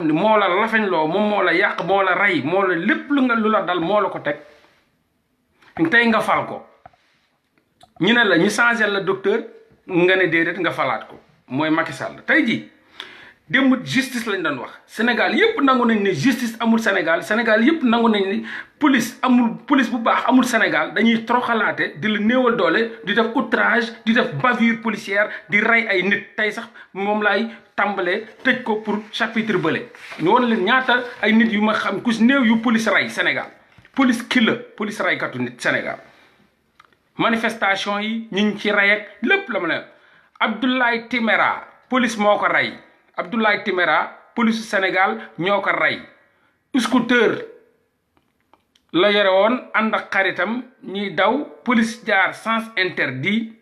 moo la lafañ loo moom moo la yàq moo la rey moo la lépp lu la dal moo la ko teg tey nga fal ko ñu ne la ñu changé la docteur nga ne déedéet nga falaat ko mooy Macky Sall tey jii démb justice lañ doon wax Sénégal yëpp nangu nañ ne justice amul Sénégal Sénégal yëpp nangu nañ ne police bu baax amul Sénégal dañuy troxalaate di la néewal doole di def outrage di def bavure policière di rey ay nit tey sax moom laay tàmbalee tëj ko pour chapitre bële ñu woon leen ñaata ay nit yu ma xam ku si néew yu police rey Sénégal police killer police reykatu nit Sénégal manifestation yi ñu ngi ci rey ak lépp la ma ne Abdoulaye Timéra police moo ko rey Abdoulaye Timéra police Sénégal ñoo ko rey scooter la yore woon ànd ak xaritam ñuy daw police jaar sens interdit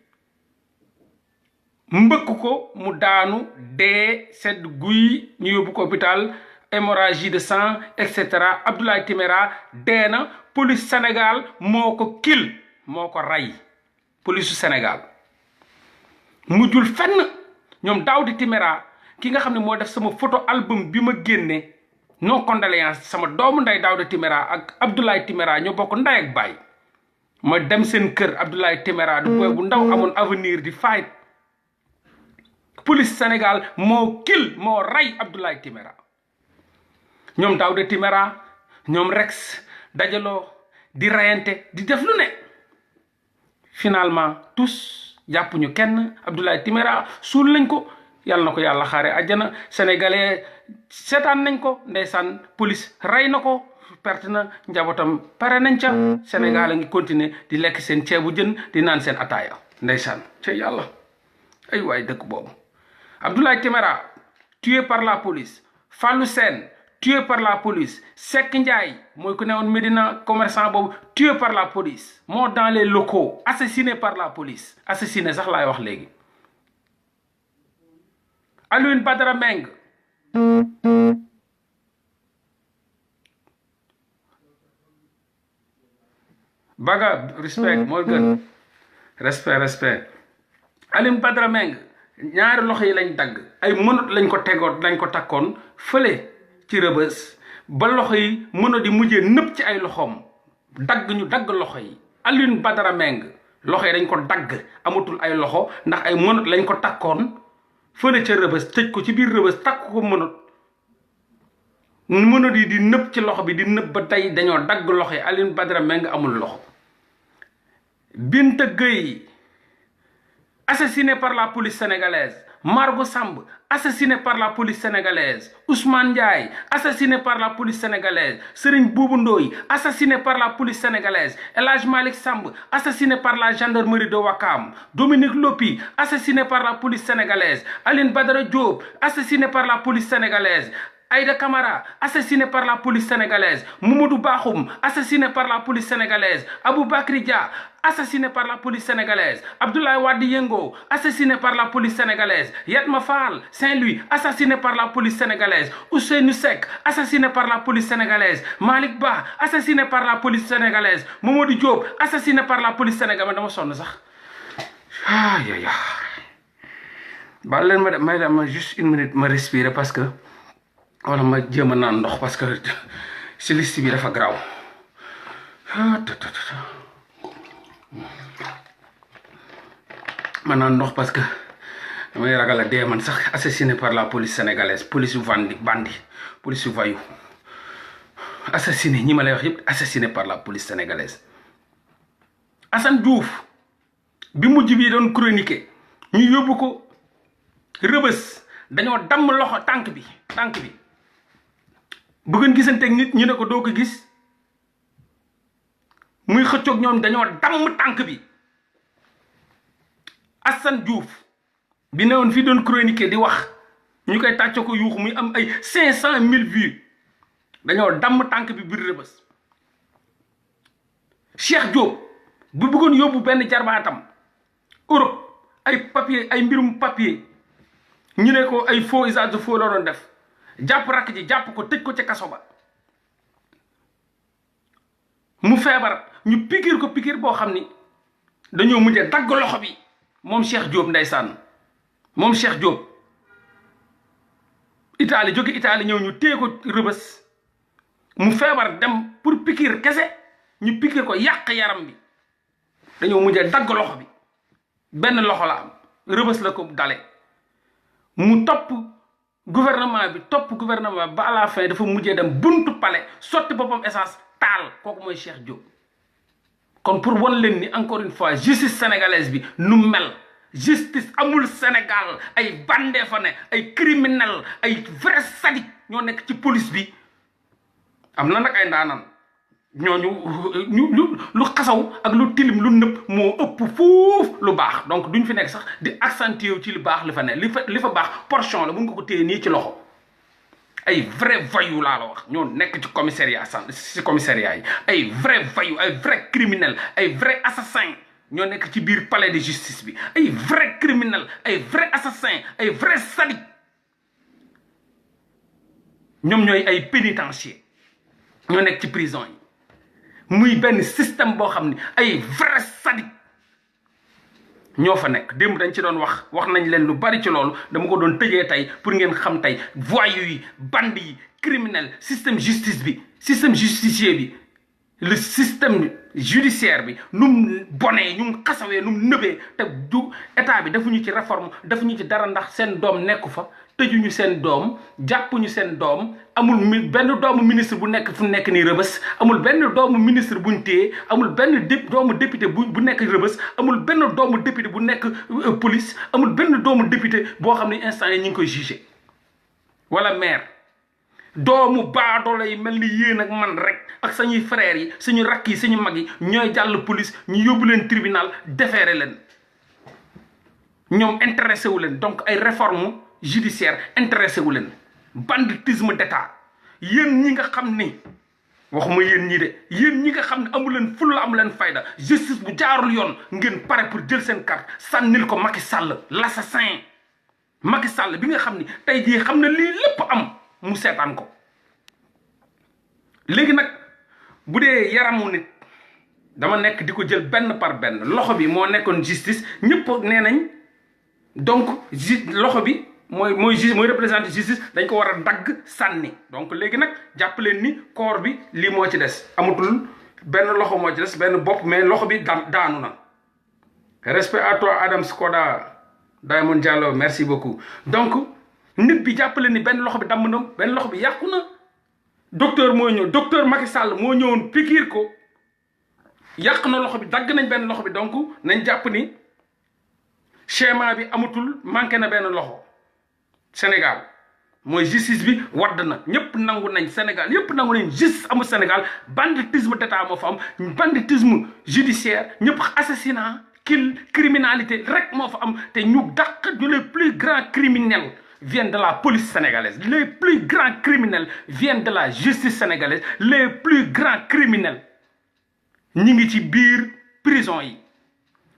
mbëkk ko mu daanu dee sedd guy ñu yóbbu ko hôpital hémorragie de sang et cetera Abdoulaye Timéra dee na police Sénégal moo ko kil moo ko rey police Sénégal mujjul fenn ñoom Daouda Timéra ki nga xam ne moo def sama photo album bi ma génne non condoléance sama doomu nday Daouda Timéra ak Abdoulaye Timéra ñoo bokk nday ak baay ma dem seen kër Abdoulaye Timéra du booy bu ndaw amoon avenir di fight police Sénégal moo kil moo rey Abdoulaye Timéra ñoom Daouda Timéra ñoom Rex dajaloo di reyante di def lu ne finalement tous jàpp ñu kenn Abdoulaye Timéra suul lañ ko yàlla na ko yàlla xaare àjjana sénégalais seetaan nañ ko ndeysaan police rey na ko perte na njabootam pare nañ ca Sénégal a ngi continuer di lekk seen ceebu jën di naan seen ataaya ndeysaan ca yàlla ay waay dëkk boobu Abdoulaye Timéra tué par la police Fallou Sène tué par la police Seck Ndiaye mooy ku newoon Médina commerçant boobu tué par la police moo dans les locaux assassiné par la police assassiné sax laay wax léegi Alioune Badara Meng baga respect moo gën respect Alioune Badara Meng ñaari loxo yi lañ dagg ay mënut lañ ko takkoon fële ci Rëbës ba loxo yi mënut di mujjee nëpp ci ay loxoom ñu dagg loxo yi Alioune Badara Meng loxo yi dañ ko dagg amatul ay loxo ndax ay mënut lañ ko takkoon fële ca Rëbës tëj ko ci biir Rëbës takk ko mënut yi di nëpp ci loxo bi di nëpp ba tey dañoo dagg loxo yi Alioune Badara Meng amul loxo Binta Gueye assassiné par la police sénégalaise Margot Samb assassiné par la police sénégalaise Ousmane Ndiaye assassiné par la police sénégalaise Serigne Boubou Ndoye assassiné par la police sénégalaise El Hadj Malick Samb assassiné par la gendarmerie de Ouakam Dominique Lopi assassiné par la police sénégalaise Aline Badara Diop assassiné par la police sénégalaise Aïda Camara assassiné par la police sénégalaise Mamadou Bakhoum assassiné par la police sénégalaise Aboubacry Dia assassiné par la police sénégalaise Abdoulaye Wade Yengo assassiné par la police sénégalaise Yatma Fall Saint-Louis assassiné par la police sénégalaise Ousseynou Seck assassiné par la police sénégalaise Malick Ba assassiné par la police sénégalaise Mamadou Diop assassiné par la police sénégalaise dama sonn sax ay baal leen may dama juste une minute ma respirer parce que wala ma jéem a naan ndox parce que si liste bi dafa garaaw ma naan ndox parce que damay ragal a dee man sax assassiné par la police sénégalaise police yu bandi police yu vayu assassiné ñi ma lay wax yëpp assassiné par la police sénégalaise Assane Diouf bi mujj bi doon chroniqué ñu yóbbu ko Rëbës dañoo damm loxo tànk bi bëggoon gisanteeg nit ñu ne ko doo ko gis muy xëccoog ñoom dañoo damm tànk bi Assane Diouf bi newoon fii doon chroniquer di wax ñu koy tàcce ko yuuxu muy am ay 500 000 vues dañoo damm tànk bi biir Rëbës Cheikh Diop bu bëggoon yóbbu benn jarbaatam Europe ay mbirum papier ñu ne ko ay faux usage de faux la doon def jàpp rakk ji jàpp ko tëj ko ca kaso ba mu feebar ñu pikiir ko pikiir boo xam ni dañoo mujjee dagg loxo bi moom Cheikh Diop ndeysaan moom Cheikh Diop Italie jóge Italie ñëw ñu téye ko rëbës mu feebar dem pour piqûre kese ñu piqûre ko yàq yaram bi dañoo mujjee dagg loxo bi benn loxo la am rëbës la ko dale mu topp gouvernement bi ba à la fin dafa mujjee dem buntu palais sotti boppam essence taal kooku mooy Cheikh Diop. kon pour wan leen ni encore une fois justice sénégalaise bi nu mel justice amul Sénégal ay bandé fa ne ay criminel ay vrai sadique ñoo nekk ci police bi am na nag ay ndaanan ñooñu lu xasaw ak lu tilim lu nëpp moo ëpp fuuf lu baax donc duñ fi nekk sax di accentuer ci lu baax li fa ne li fa baax portion la mun nga ko téye nii ci loxo ay vrai voyou laa la wax ñoo nekk ci commissariat yi ay vrai voyou ay vrai criminel ay vrai assassin ñoo nekk ci biir palais de justice bi ay vrai criminel ay vrai assassin ay vrai sadique ñoom ñooy ay pénitencier ñoo nekk ci prison yi muy benn système boo xam ne ay vrai sadique ñoo fa nekk démb dañ ci doon wax nañ leen lu bari ci loolu dama ko doon tëjee tey pour ngeen xam tey voyous yi bande yi criminel système justicier bi le système judiciaire bi nu mu bonee ñu xasawee nu mu nëbee te du état bi defuñu ci réforme defuñu ci dara ndax seen doom nekku fa tëjuñu seen doom jàppuñu seen doom amul benn doomu ministre bu nekk fu nekk nii rëbës amul benn doomu ministre buñ téye amul benn doomu député bu nekk rëbës amul benn doomu député bu nekk police amul benn doomu député boo xam ne instant yi ñu ngi koy jugé wala maire doomu baadoolo yi mel ni yéen ak man rek ak sañuy frères yi suñu rakk yi suñu mag yi ñooy jàll police ñu yóbbu leen tribunal déféré leen ñoom intéressé wu leen donc ay réforme judiciaire intéressé wu leen banditisme d'état yéen ñi nga xam ni waxuma yéen ñi de yéen ñi nga xam ne amu leen fulla amu leen fayda justice bu jaarul yoon ngeen pare pour jël seen carte sànnil ko Macky Sall l'assassin Macky Sall bi nga xam ni tey jii xam na lii lépp am mu seetaan ko léegi nag bu dee yaramu nit dama nekk di ko jël benn par benn loxo bi moo nekkoon justice ñëpp nee nañ donc loxo bi mooy représenter justice dañ ko war a dagg sànni donc léegi nag jàpp leen ni corps bi lii moo ci des amatul benn loxo moo ci des benn bopp mais loxo bi daanu na respect à toi Adam Skoda Diamond Diallo merci beaucoup donc nit bi jàppale ni benn loxo bi damm na benn loxo bi yàqu na docteur moo ñëw docteur Macky Sall moo ñëwoon pikiir ko yàq na loxo bi dagg nañ benn loxo bi donc nañ jàpp ni schéma bi amatul manqué na benn loxo Sénégal mooy justice bi wadd na ñëpp nangu nañ Sénégal yëpp nangu nañ justice amul Sénégal banditisme d'état moo fa am banditisme judiciaire ñëpp assassinat criminalité rek moo fa am te ñu dàq ñu les plus grands criminels viennent de la police sénégalaise. Les plus grands criminels viennent de la justice sénégalaise. Les plus grands criminels ñi ngi ci biir prison yi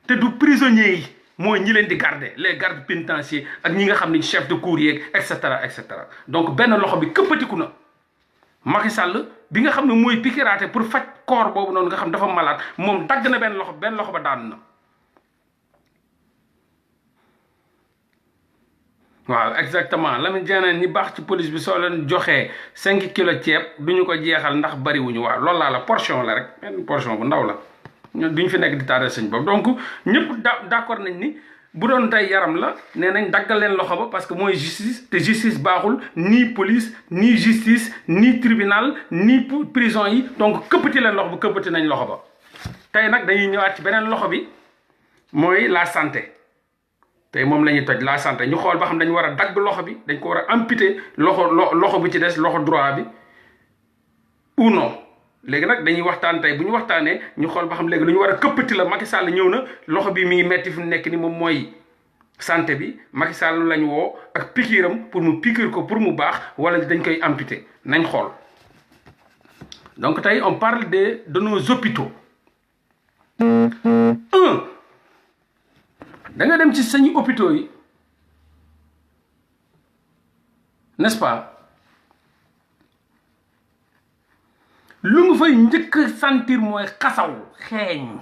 te du prisonniers yi mooy ñi leen di garder les gardes pénitentiaires ak ñi nga xam ne chef de cour yeeg et cetera et cetera donc benn loxo bi këppatiku na Macky Sall bi nga xam ne mooy pikiraate pour faj corps boobu noonu nga xam dafa malade moom dagg na benn loxo ba daan na. waaw exactement Lamine Diané ñi baax ci police bi soo leen joxee 5 kilos ceeb duñu ko jeexal ndax bariwuñu waaw loolu laa la portion la rek benn portion bu ndaw la ñun duñ fi nekk di taaree sëñ bopp donc ñëpp d'accord nañ ni bu doon tey yaram la nee nañ daggal leen loxo ba parce que mooy justice te justice baaxul ni police ni justice ni tribunal ni prison yi donc këppati leen loxo ba këppati nañ loxo ba tey nag dañuy ñëwaat ci beneen loxo bi mooy la santé. tey moom la ñuy toj la santé ñu xool ba xam dañu war a dagg loxo bi dañ ko war a amputer loxo bi ci des loxo droit bi ou non léegi nag dañuy waxtaan tey bu ñu waxtaanee ñu xool ba xam léegi lu ñu war a këppati la Macky Sall ñëw na loxo bi mi ngi metti fi mu nekk ni moom mooy santé bi Macky Sall lañ woo ak pikiiram pour mu pikiir ko pour mu baax wala dañ koy amputer nañ xool donc tey on parle de nos hôpitaux da nga dem ci sañu hôpitaux yi n'est-ce pas lu nga fay njëkk a sentir mooy xasaw xeeñ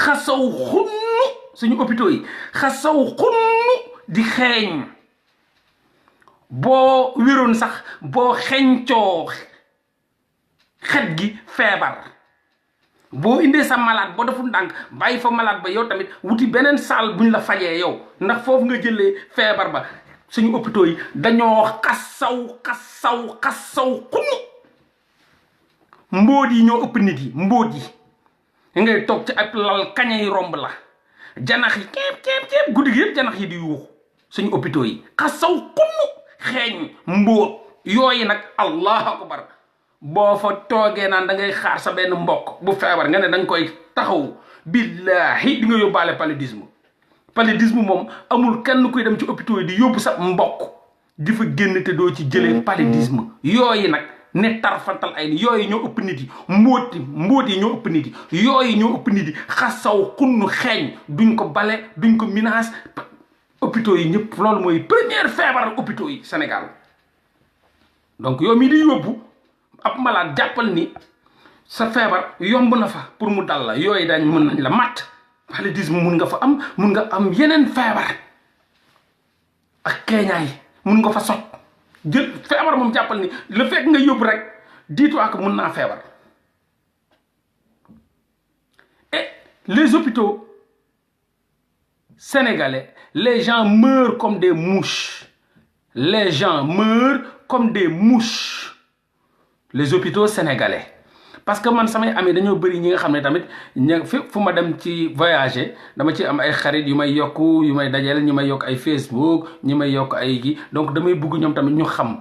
xasaw xunnu suñu hôpitaux yi xasaw xunnu di xeeñ boo wéroon sax boo xencoo xet gi feebar boo indee sa malade boo deful ndànk bàyyi fa malade ba yow tamit wuti beneen salle buñ la fajee yow ndax foofu nga jëlee feebar ba. suñu hôpitaux yi dañoo xassaw xunni mbóot yi ñoo ëpp nit yi mbóot yi ngay toog ci ab lal kaña yi romb la janax yi keeb guddi gi yëpp janax yi di yuuxu suñu hôpitaux yi xassaw xunnu xeeñ mbóot yooyu nag allahu akbar boo fa toogee naan da ngay xaar sa benn mbokk bu feebar nga ne da nga koy taxaw billahi di nga yóbbaale paludisme moom amul kenn kuy dem ci hôpitaux yi di yóbbu sa mbokk di fa génn te doo ci jëlee paludisme yooyu nag ne tarfantal ay ni yooyu ñoo ëpp nit yi mbóot yi ñoo ëpp nit yi yooyu ñoo ëpp nit yi xasaw xunnu xeeñ duñ ko bale duñ ko minaas hôpitaux yi ñëpp loolu mooy première feebar hôpitaux yi Sénégal donc yow mii di yóbbu ab malade jàppal ni sa feebar yomb na fa pour mu dal la yooyu dañ mën nañ la matt paludisme mun nga fa am mun nga am yeneen feebar ak keeñaay mun nga fa sot jël feebar moom jàppal ni le fait nga yóbbu rek dis-toi que mun naa feebar. Et les hôpitaux sénégalais les gens meurent comme des mouches les gens meurent comme des mouches les hôpitaux sénégalais. parce que man samay amee dañoo bëri ñi nga xam ne tamit fépp fu ma dem ci voyager dama ci am ay xarit yu may yokk yu may dajale ñu may yokk ay Facebook ñi may yokk ay gi donc damay bugg ñoom tamit ñu xam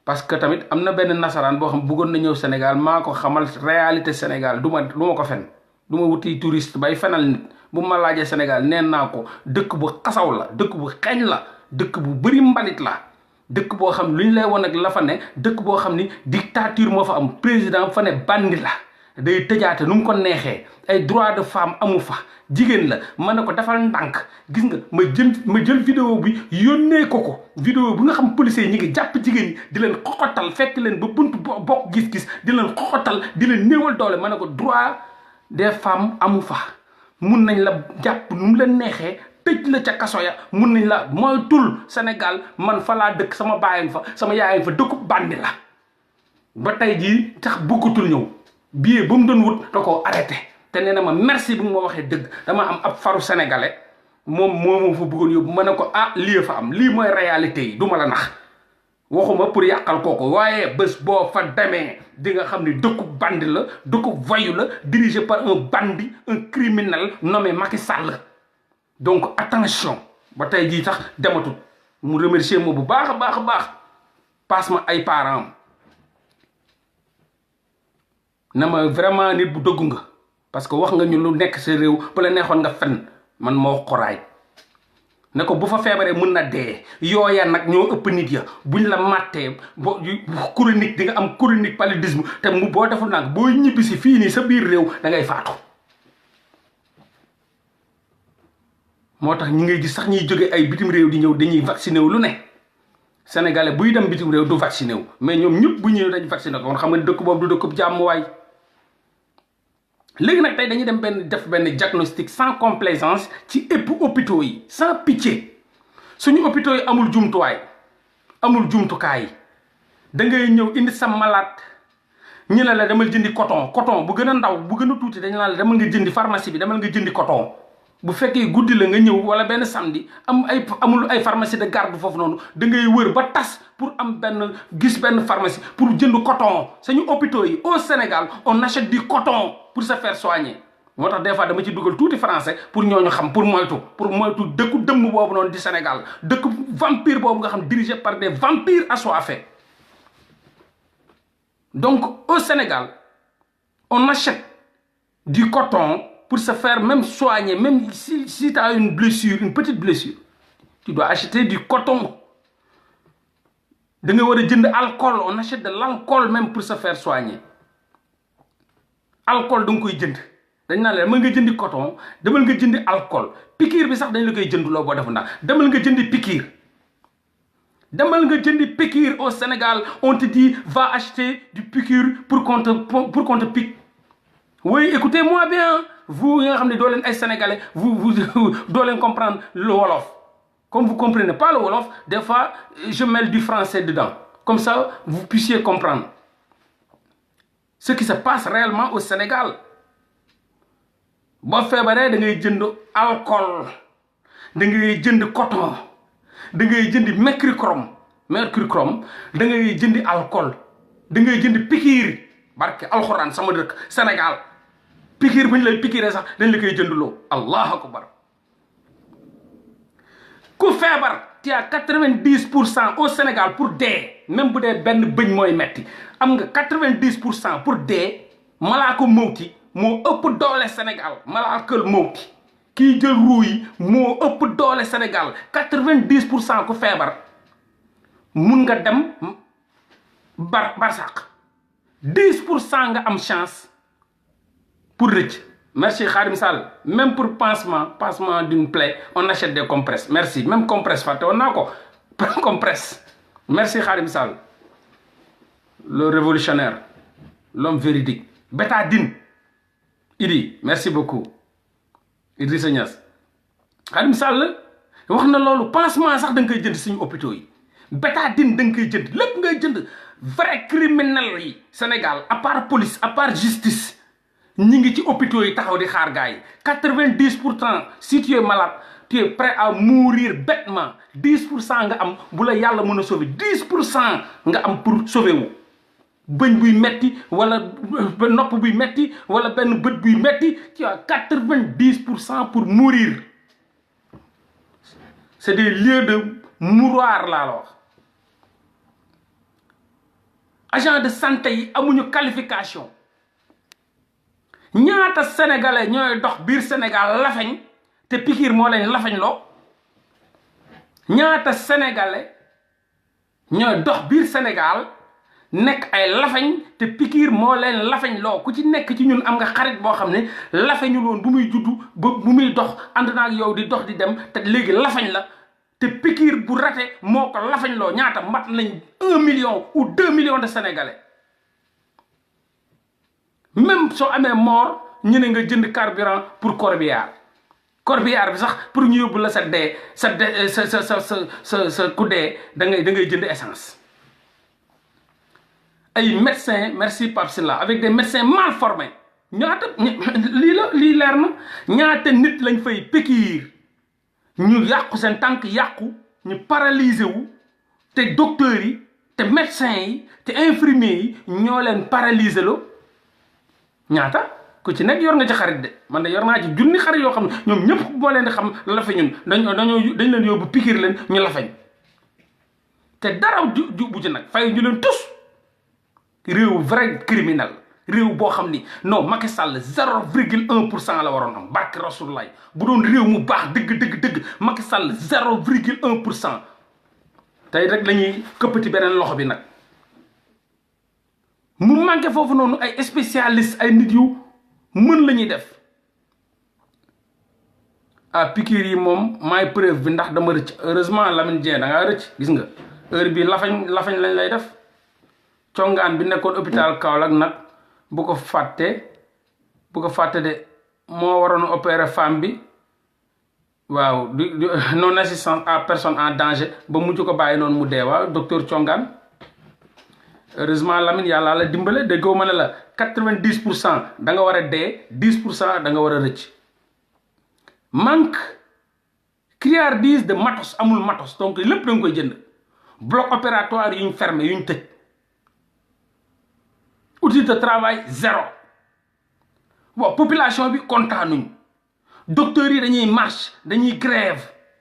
parce que tamit am na benn nasaraan boo xam bëggoon na ñëw Sénégal maa ko xamal réalité Sénégal du ma ko fen du ma wuti touriste bay fenal nit bu ma laajee Sénégal neen naa ko dëkk bu xasaw la dëkk bu xeeñ la dëkk bu bëri mbalit la dëkk boo xam lu ñu lay woon ak la fa ne dëkk boo xam ni dictature moo fa am président fa ne bandi la day tëjaate nu mu ko neexee ay droit de femme amu fa jigéen la ma ne ko defal ndànk gis nga ma jël vidéo bi yónnee ko vidéo bi nga xam policiers yi ñi ngi jàpp jigéen ñi di leen xoxotal fekk leen ba buntu bokk gis-gis di leen xoxotal di leen néewal doole ma ne ko droit des femmes amu fa mun nañ la jàpp nu mu leen neexee tëj la ca kaso ya mun nañ la mooy tul Sénégal man fa laa dëkk sama bàyyin fa sama yaayin fa dëkku bandi la ba tey jii tax bëggatul ñëw billet ba mu doon wut da koo arrêté te nee na ma merci bu ma waxee dëgg dama am ab faru sénégalais moom fa bëggoon yóbbu ma ne ko lii fa am lii mooy réalité yi du ma la nax waxuma pour yàqal kooku waaye bés boo fa demee di nga xam ne dëkku bandi la dëkku voyou la dirigé par un bandit un criminel nommé Macky Sall. Donc attention ba tey jii tax dematut mu remercier ma bu baax a baax passe ma ay parents na ma vraiment nit bu dëggu nga parce que wax nga ñu lu nekk sa réew bu la neexoon nga fen man moo xoraay ne ko bu fa feebaree mën na dee yooya nag ñoo ëpp nit ya buñ la màttee boo chronique di nga am chronique paludisme te mu boo deful nag boo ñibbisi fii nii sa biir réew da ngay faatu. moo tax ñi ngay gis sax ñuy jóge ay bitim réew di ñëw dañuy vacciné wu lu ne sénégalais buy dem bitim réew du vacciné wu mais ñoom ñëpp bu ñëwee dañu vacciné ko kon xam nga dëkk boobu du dëkkub jàmm waay. léegi nag tey dañuy dem def benn diagnostic sans complaisance ci ëpp hôpitaux yi sans pitié suñu hôpitaux yi amul jumtuwaay amul jumtukaay da ngay ñëw indi sa malade ñu ne la demal jëndi coton bu gën a ndaw bu gën a tuuti dañ la demal nga jëndi pharmacie bi demal nga jëndi coton. bu fekkee guddi la nga ñëw wala benn samedi amul ay pharmacie de garde foofu noonu da ngay wër ba tas pour am gis benn pharmacie pour jënd coton suñu hôpitaux yi au Sénégal on achète du coton pour se faire soigner. moo tax des fois dama ci dugal tuuti français pour ñooñu xam pour moytu dëkku dëmm boobu noonu di Sénégal dëkku vampire boobu nga xam dirigé par des vampires assoiffés. Donc au Sénégal on achète du coton pour se faire même soigner, même si tu as une blessure, une petite blessure, tu dois acheter du coton. Alcool, on achète de l'alcool même pour se faire soigner. Alcool, donc, on achète. Dañ na la demal nga jëndi coton demal nga jëndi alcool piqûre bi sax dañ la koy jënduloo boo defu ndax demal nga jëndi piqûre demal nga jëndi piqûre au Sénégal on te dit va acheter du piqûre pour qu'on te pique. Oui, écoutez-moi bien, vous nga xam ne doo leen ay sénégalais vous doo leen comprendre le wolof Comme vous comprenez pas le wolof, des fois, je mêle du français dedans. Comme ça, vous puissiez comprendre ce qui se passe réellement au Sénégal. Boo feebaree da ngay jënd alcool, da ngay jënd coton, da ngay jënd mercurochrome, da ngay jënd alcool, da ngay jënd pikiir. Barke alxuraan sama dëkk Sénégal pikiir bu ñu lay pikiiree sax dañ la koy jëndloo. Allahu akbar. Ku feebar tu as 90% au Sénégal pour dee, même bu dee benn bëñ mooy metti am nga 90% pour dee. Malaaka mawti moo ëpp doole Sénégal. Malaakal mawti kii jël ruu yi moo ëpp doole Sénégal. 90% ku feebar mun nga dem barsàq. 10% nga am chance pour rëcc. Merci Khadim Sall. Même pour pansement d'une plaie, on achète des compresses. Merci. Même compresse, on a quoi? Compresse. Merci Khadim Sall. Le révolutionnaire, l'homme véridique. Bétadine. Idi, merci beaucoup. Idrissa Niass. Khadim Sall wax na loolu pansement sax da nga koy jënd suñu hôpitaux yi. Bétadine da nga koy jënd lépp ngay jënd. Vrai criminel yi Sénégal à part police à part justice ñi ngi ci hôpitaux yi taxaw di xaar gars yi. 90% si tu es malade tu es prêt à mourir bêtement. 10% nga am bu la yàlla mën a sauver. 10% nga am pour sauver wu. bëñ buy metti wala nopp buy metti wala benn bët buy metti tu as 90% pour mourir. C'est des lieux de mouroir laa la wax. Agent de santé yi amuñu qualification. Ñaata sénégalais ñooy dox biir Sénégal lafañ te pikiir moo leen lafañ loo. Ñaata sénégalais ñooy dox biir Sénégal nekk ay lafañ te pikiir moo leen lafañ loo. Ku ci nekk ci ñun am nga xarit boo xam ne lafañu loon bu muy juddu ba bu muy dox ànd naa ak yow di dox di dem te léegi lafañ la. te pikiir bu raté moo ko lafañ loo. Ñaata mat nañ 1 million ou 2 millions de sénégalais. Même soo amee mort ñu ne nga jënd carburant pour corbillard bi sax pour ñu yóbbu la sa dee sa ku dee da ngay jënd essence. Ay médecins merci Pape Sylla avec des médecins mal formés ñaata lii leer na. ñaata nit lañ fay pikiir ñu yàqu seen tànk yàqu ñu paralysé wu te docteurs yi te médecins yi te infirmiers yi ñoo leen paralysé lo. ñaata ku ci nekk yor nga ci xarit de man de yor naa ci junni xarit yoo xam ne ñoom ñëpp moo leen di xam lafe ñun dañ leen yóbbu pikiir leen ñu lafañ te dara bu ci nag fay ñu leen tus. Réew vrai criminel réew boo xam ni non Macky Sall 0,1% la waroon am barke Rasulullah bu doon réew mu baax dëgg Macky Sall 0,1%. tey rek la ñuy këppati beneen loxo bi nag mu manqué foofu noonu ay spécialiste ay nit yu mën la ñuy def. ah piqûre yi moom maay preuve bi ndax dama rëcc heureusement Lamine Dieng da ngaa rëcc gis nga heure bi lafañ lañ lay def. Congaan bi nekkoon hôpital Kaolack nag bu ko fàtte de moo waroon opérer femme bi waaw non assistance à personne en danger ba mujj ko bàyyi noonu mu dee waaw docteur Congaan. Heureusement Lamine yàlla la dimbale déggoo ma ne la 90% da nga war a dee 10% da nga war a rëcc. Manque criardise de matos amul matos donc lépp da nga koy jënd. Bloc opératoire yuñ fermé yuñ tëj. Outil de travail zéro. Bon population bi kontaanuñ. Docteurs yi dañuy marche dañuy grève.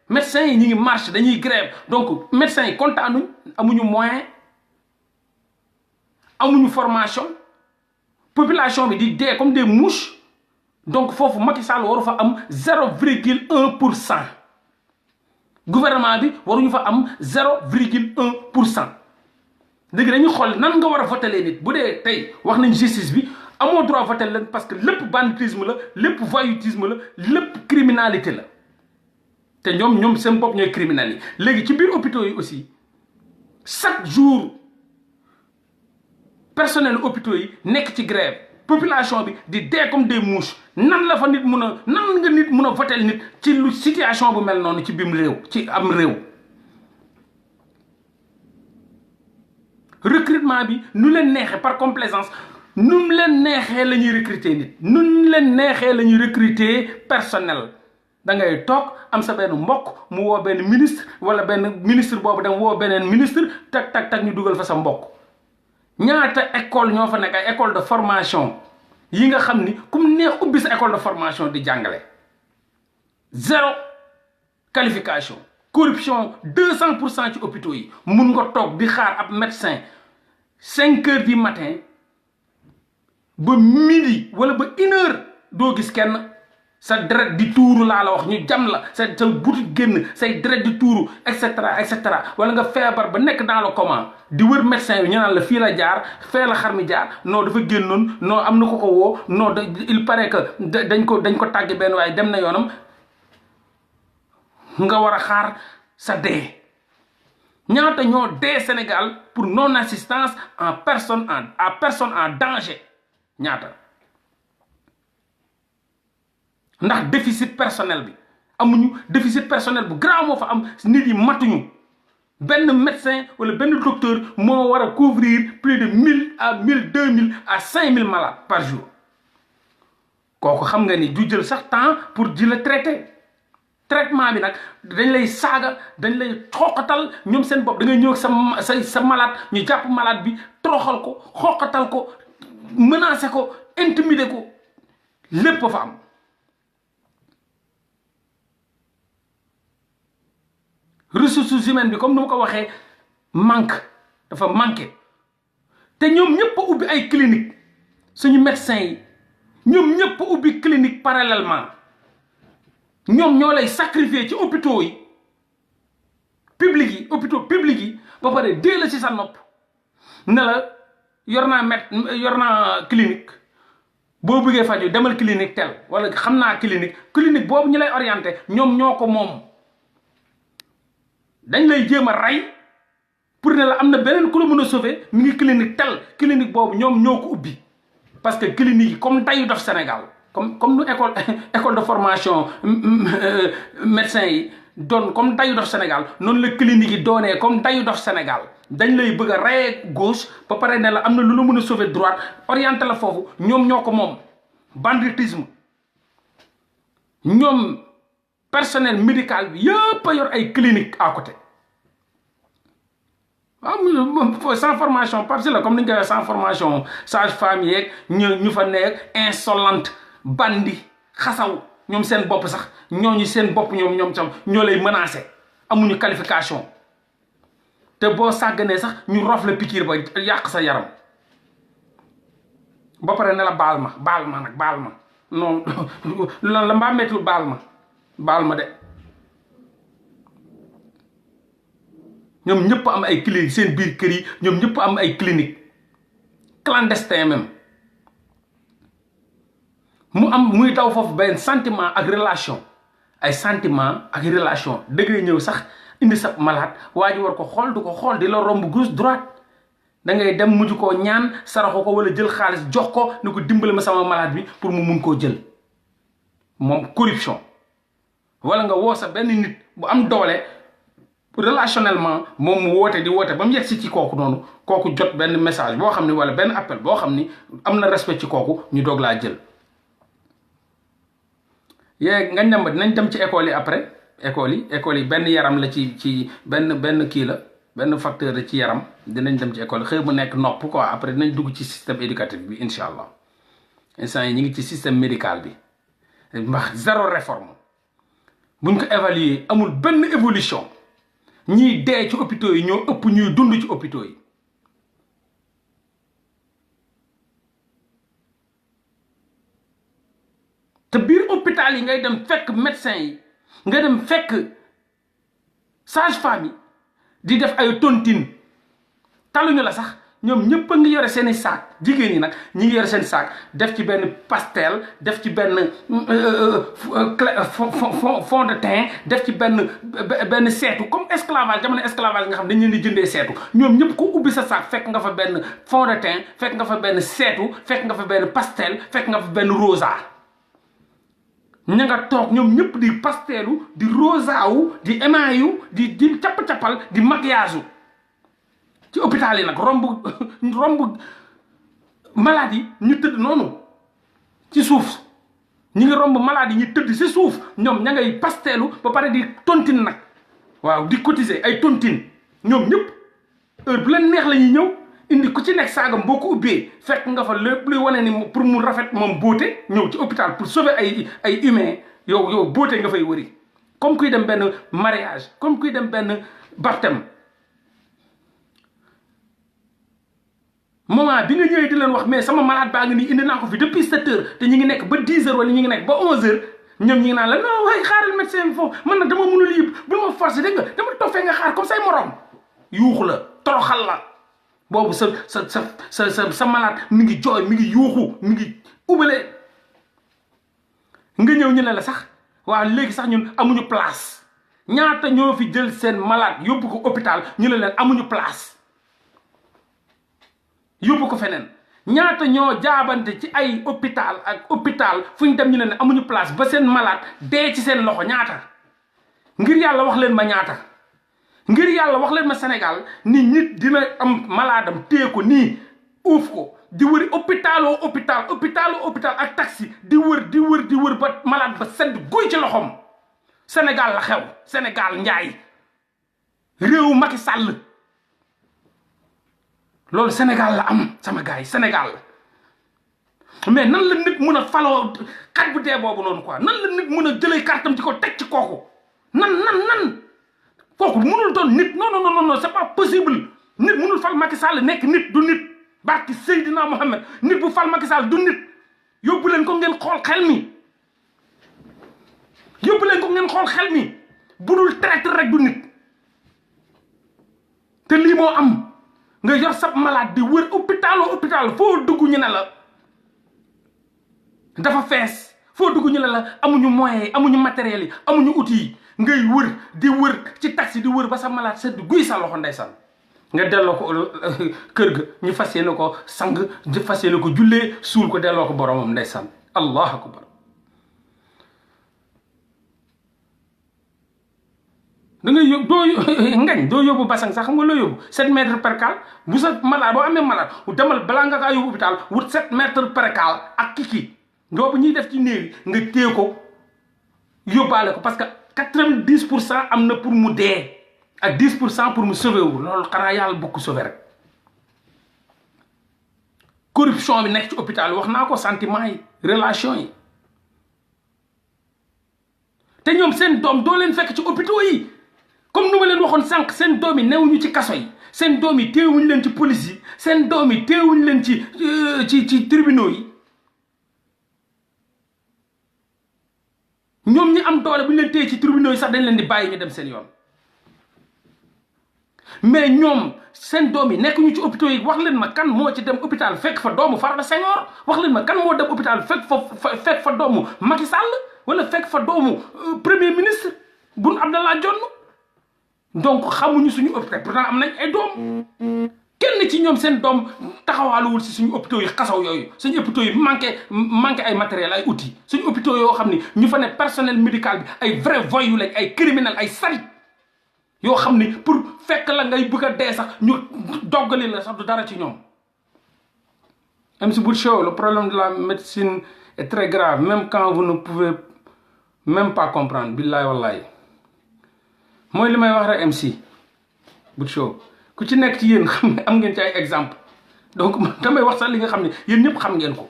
Médecins yi ñu ngi marche dañuy grève donc médecins yi kontaanuñ amuñu moyen. amuñu formation population bi di dee comme des mouches donc foofu Macky Sall waru fa am 0,1%. Gouvernement bi waruñu fa am 0,1%. léegi dañuy xool nan nga war a votelee nit bu dee tey wax nañ justice bi amoo droit voter leen parce que lépp banditisme la lépp voyoutisme la lépp criminalité la te ñoom seen bopp ñooy criminels yi. léegi ci biir hôpitaux yi aussi chaque jour personnel hôpitaux yi nekk ci grève population bi di dee comme des mouches nan la fa nit mun a nan nga nit mun a votel nit ci lu situation bu mel noonu ci bim réew ci am réew. recrutement bi nu leen neexee par complaisance nu leen neexee la ñuy recruter nit nu leen neexee la ñuy recruter personnel. da ngay toog am sa benn mbokk mu woo benn ministre wala benn ministre boobu dem woo beneen ministre tak ñu dugal fa sa mbokk. ñaata école ñoo fa nekk ay école de formation yi nga xam ni kum neex ubbi sa école de formation di jàngale. zéro qualification corruption 200% ci hôpitaux yi mun nga toog di xaar ab médecin 5 heures du matin ba midi wala ba 1 heure doo gis kenn sa deret di tuuru laa la wax ñu jam la sa butit génn say deret di tuuru et cetera wala nga feebar ba nekk dans le coma di wër médecin bi ñu naan la fii la jaar fee la xar mi jaar non dafa génnoon non am na ko woo non il paraît que dañ ko tàgge benn waaye dem na yoonam nga war a xaar sa dee. ñaata ñoo dee Sénégal pour non assistance en personne en danger ñaata. ndax déficit personnel bi amuñu déficit personnel bu grave moo fa am nit yi matuñu benn médecin wala benn docteur moo war a couvrir plus de 1000 à 1000 2000 à 5000 malades par jour kooku xam nga ni du jël sax temps pour di la traiter traitement bi nag dañ lay saaga dañ lay xoqatal ñoom seen bopp da ngay ñëw sa malade ñu jàpp malade bi toroxal ko xoqatal ko menacer ko intimider ko lépp fa am. ressources humaines bi comme ni ma ko waxee dafa manqué te ñoom ñëpp a ubbi ay clinique suñu médecins yi ñoom ñëpp a ubbi clinique parallèlement ñoom ñoo lay sacrifier ci hôpitaux yi hôpitaux publics yi ba pare dee la ci sa nopp ne la yor naa clinique boo bëggee faju demal clinique tel wala xam naa clinique boobu ñu lay orienté ñoom ñoo ko moom. dañ lay jéem a rey pour ne la am na beneen ku la mën a sauver mi ngi clinique boobu ñoom ñoo ko ubbi parce que clinique yi comme dayu dof Sénégal comme nu école de formation médecin yi doon comme dayu dof Sénégal noonu la clinique yi doonee comme dayu dof Sénégal dañ lay bëgg a reyee gauche ba pare ne la am na lu la mën a sauver droite orienté la foofu ñoom ñoo ko moom. banditisme ñoom personnel médical bi yëpp a yor ay clinique à côté sans formation parce que la comme ni ñu koy waxee sans formation sage-femme yeeg ñu fa nekk insolente bandi xasaw ñoom seen bopp sax ñooñu seen bopp ñoom tam ñoo lay menacé amuñu qualification te boo sàgganee sax ñu rof la piqûre ba yàq sa yaram ba pare ne la baal ma non loolu la mbaa mettul baal ma de ñoom ñëpp am ay clinique seen biir kër yi ñoom ñëpp am ay clinique clandestin même muy daw foofu benn sentiment ak relation da ngay ñëw sax indi sa malade waa ji war ko xool du ko xool di la romb gauche droite da ngay dem mujj koo ñaan saraxo ko wala jël xaalis jox ko ni ko dimbale ma sama malade bi pour mu mun koo jël moom corruption. wala nga woo sa benn nit bu am doole relationnellement moom mu woote ba mu yegg si ci kooku noonu kooku jot benn message boo xam ni wala benn appel boo xam ni am na respect ci kooku ñu doog laa jël. nga dem ba dinañ dem ci école yi après école yi benn yaram la ci benn kii la benn facteur la ci yaram dinañ dem ci école xëy mu nekk nopp quoi après dinañ dugg ci système éducatif bi incha allah instant yi ñu ngi ci système médical bi ndax zéro réforme. buñ ko évaluer amul benn évolution ñiy dee ci hôpitaux yi ñoo ëpp ñuy dund ci hôpitaux yi te biir hôpital yi ngay dem fekk médecin yi nga dem fekk sage-femme yi di def ay tontine taluñu la sax ñoom ñëpp a ngi yore seen i saak jigéen ñi nag ñi ngi yore seen saak def ci benn pastel def ci benn fond de teint def ci benn seetu comme esclavage jamono esclavage nga xam dañ leen di jëndee seetu ñoom ñëpp ko ubbi sa saak fekk nga fa benn fond de teint fekk nga fa benn seetu fekk nga fa benn pastel fekk nga fa benn rosa ña nga toog ñoom ñëpp di pastelu di rosa wu di émail di capp-cappal di maquillage ci hôpital yi nag romb malade yi ñu tëdd noonu ci suuf ñi ngi romb malade yi ñu tëdd ci suuf ñoom ña ngay pastelu ba pare di tontine nag waaw di cotiser ay tontine ñoom ñëpp heure bu leen neex la ñuy ñëw indi ku ci nekk saagam boo ko ubbee fekk nga fa lépp luy wane ni pour mu rafet moom beauté ñëw ci hôpital pour sauver ay humains yow beauté nga fay wëri comme kuy dem benn mariage comme kuy dem benn baptême moment bi nga ñëwee di leen wax mais sama malade baa ngi nii indi naa ko fi depuis 7 heures te ñu ngi nekk ba 10 heures wala ñu ngi nekk ba 11 heures ñoom ñi ngi naan la non waaye xaaral médecin bi foofu man nag dama mënul yëpp bul ma forcer dégg nga dama toog fee nga xaar comme say morom yuuxu la toroxal la boobu sa malade mi ngi jooy mi ngi yuuxu mi ngi ubale nga ñëw ñu ne la sax waaw léegi sax ñun amuñu place ñaata ñoo fi jël seen malade yóbbu ko hôpital ñu ne leen amuñu place yóbbu ko feneen ñaata ñoo jaabante ci ay hôpital ak hôpital fu ñu dem ñu ne amuñu place ba seen malade dee ci seen loxo ñaata ngir yàlla wax leen ma ñaata ngir yàlla wax leen ma Sénégal ni nit dina am malaadam téye ko nii uuf ko di wëri hôpital ak taxi di wër ba malade ba sedd guy ci loxom Sénégal la xew Sénégal njaay réewu Macky Sall loolu Sénégal la am sama gars yi Sénégal mais nan la nit mun a faloo xaj bu dee boobu noonu quoi nan la nit mun a jëlee kartam di ko teg ci kooku nan kooku munul doon nit non c'est pas possible nit munul fal Macky Sall nekk nit du nit barki Seydina Mohamed nit bu fal Macky Sall du nit yóbbu leen ko ngeen xool xel mi budul traître rek du nit te lii moo am nga yor sab malade di wër hôpital foo dugg ñu ne la dafa fees foo dugg ñu ne la amuñu moyens yi amuñu matériels yi amuñu outils yi ngay wër di wër ci taxi di wër ba sa malade sedd guy sa loxo ndeysaan nga delloo ko kër ga ñu fas yéene ko sang fas yéene ko jullee suul ko delloo ko boromam ndeysaan allahu akbar da ngay yóbbu doo yóbbu basang sax xam nga loo yóbbu 7 mètres percale bu sa malade boo amee malade demal balaa nga kaa yóbbu hôpital wut 7 mètres percale ak kiki boobu ñuy def ci néew nga téye ko yóbbaale ko parce que 90% am na pour mu dee ak 10% pour mu sauver wu loolu xanaa yàlla bokk sauver rek corruption bi nekk ci hôpital wax naa ko sentiment yi relation yi te ñoom seen doom doo leen fekk ci hôpitaux yi comme nu ma leen waxoon sànq seen doom yi newuñu ci kaso yi seen doom yi téewuñu leen ci police yi seen doom yi téewuñu leen ci tribunaux yi ñoom ñi am doole bu ñu leen téye ci tribunaux yi sax dañ leen di bàyyi ñu dem seen yoon mais ñoom seen doom yi nekkuñu ci hôpitaux yi wax leen ma kan moo ci dem hôpital fekk fa doomu Farba Senghor wax leen ma kan moo dem hôpital fekk fa doomu Macky Sall wala fekk fa doomu premier ministre Boun Abdallah Dionne donc xamuñu suñu hôpital pourtant am nañ ay doom kenn ci ñoom seen doom taxawaaluwul si suñu hôpitaux yi xasaw yooyu suñu hôpitaux yi manqué ay matériel ay outils suñu hôpitaux yoo xam ni ñu fa ne personnel médical bi ay vrai voyous lañ ay criminel ay sarit yoo xam ni pour fekk la ngay bëgg a dee sax ñu doggali la sax du dara ci ñoom. MC Boucher, le problème de la médecine est très grave même quand vous ne pouvez même pas comprendre billahi wallahi mooy li may wax rek MC Boucher ku ci nekk ci yéen xam ne am ngeen ci ay exemple donc damay wax sax li nga xam ne yéen ñëpp xam ngeen ko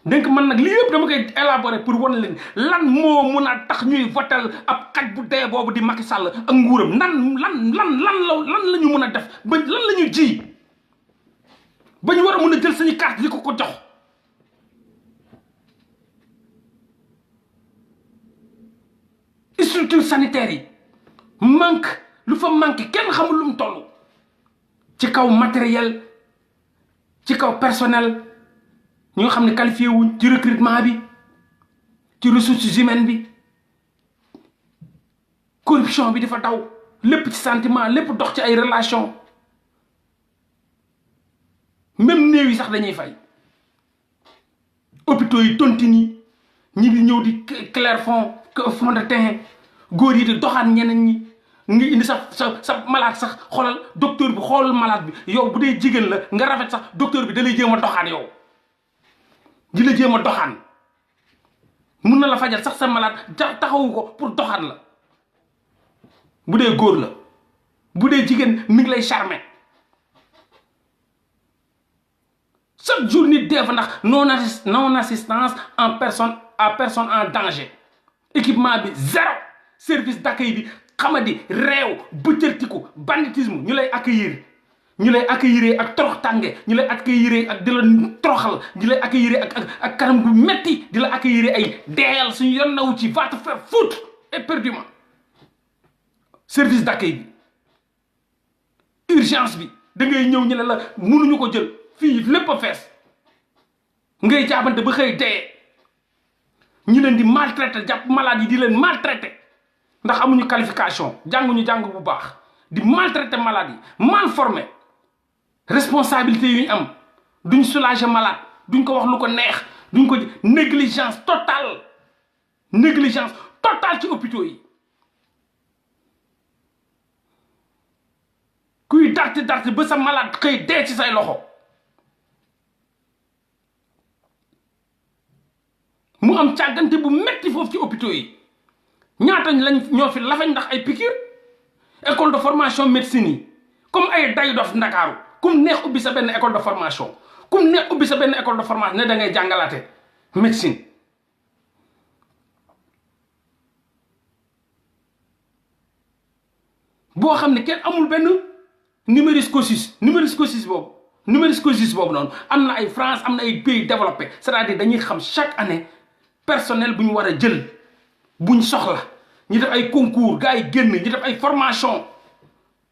donc man nag lii yëpp dama koy élaborer pour wan leen lan moo mun a tax ñuy votel ab xaj bu dee boobu di Macky Sall ak nguuram lan la ñu mun a def ba lan la ñuy ji ba ñu war a mun a jël suñu carte di ko jox structure sanitaire yi manque lu fa manqué kenn xamul lu mu toll ci kaw matériel ci kaw personnel ñi nga xam ne qualifié wuñ ci recrutement bi ci ressources humaines bi corruption bi dafa daw lépp ci sentiment lépp dox ci ay relation même néew yi sax dañuy fay hôpitaux yi tontini ñi di ñëw di clair fond de teint góor yi di doxaan ñeneen ñi ngi indi sa malade sax xoolal docteur bi xoolal malade bi yow bu dee jigéen la nga rafet sax docteur bi da lay jéem a doxaan yow di la jéem a doxaan mun na la fajal sax sa malade taxawu ko pour doxaan la bu dee góor la bu dee jigéen mi ngi lay charmer chaque jour nit dee fa ndax non assistance en personne à personne en danger équipement bi zéro service d'accueil bi xamadi réew bëccërtiku banditisme ñu lay accueillir ak torox tànge ñu lay accueillir ak di la toroxal ñu lay accueillir ak kanam gu metti di la accueillir ay deyal suñu yoon nawu ci va te faire foutre éperdument service d'accueil bi urgence bi da ngay ñëw ñu ne la mënuñu ko jël fii lépp a fees ngay jaabante ba xëy dee ñu leen di maltraité jàpp malade yi di leen maltraité ndax amuñu qualification jànguñu jàng bu baax di maltraité malade yi mal formé responsabilité yu ñu am duñ soulager malade duñ ko wax lu ko neex duñ ko négligence totale ci hôpitaux yi kuy darti ba sa malade xëy dee ci say loxo mu am càggante bu metti foofu ci hôpitaux yi ñaata lañ ñoo fi lafañ ndax ay piqûre école de formation médecine yi comme ay dayu dof ndakaaru kum neex ubbi sa benn école de formation ne da ngay jàngalaate médecine boo xam ne kenn amul benn numerus clausus boobu noonu am na ay France am na ay pays développés c'est-à-dire dañuy xam chaque année personnel bu ñu war a jël buñ soxla ñu def ay concours gars yi génn ñu def ay formation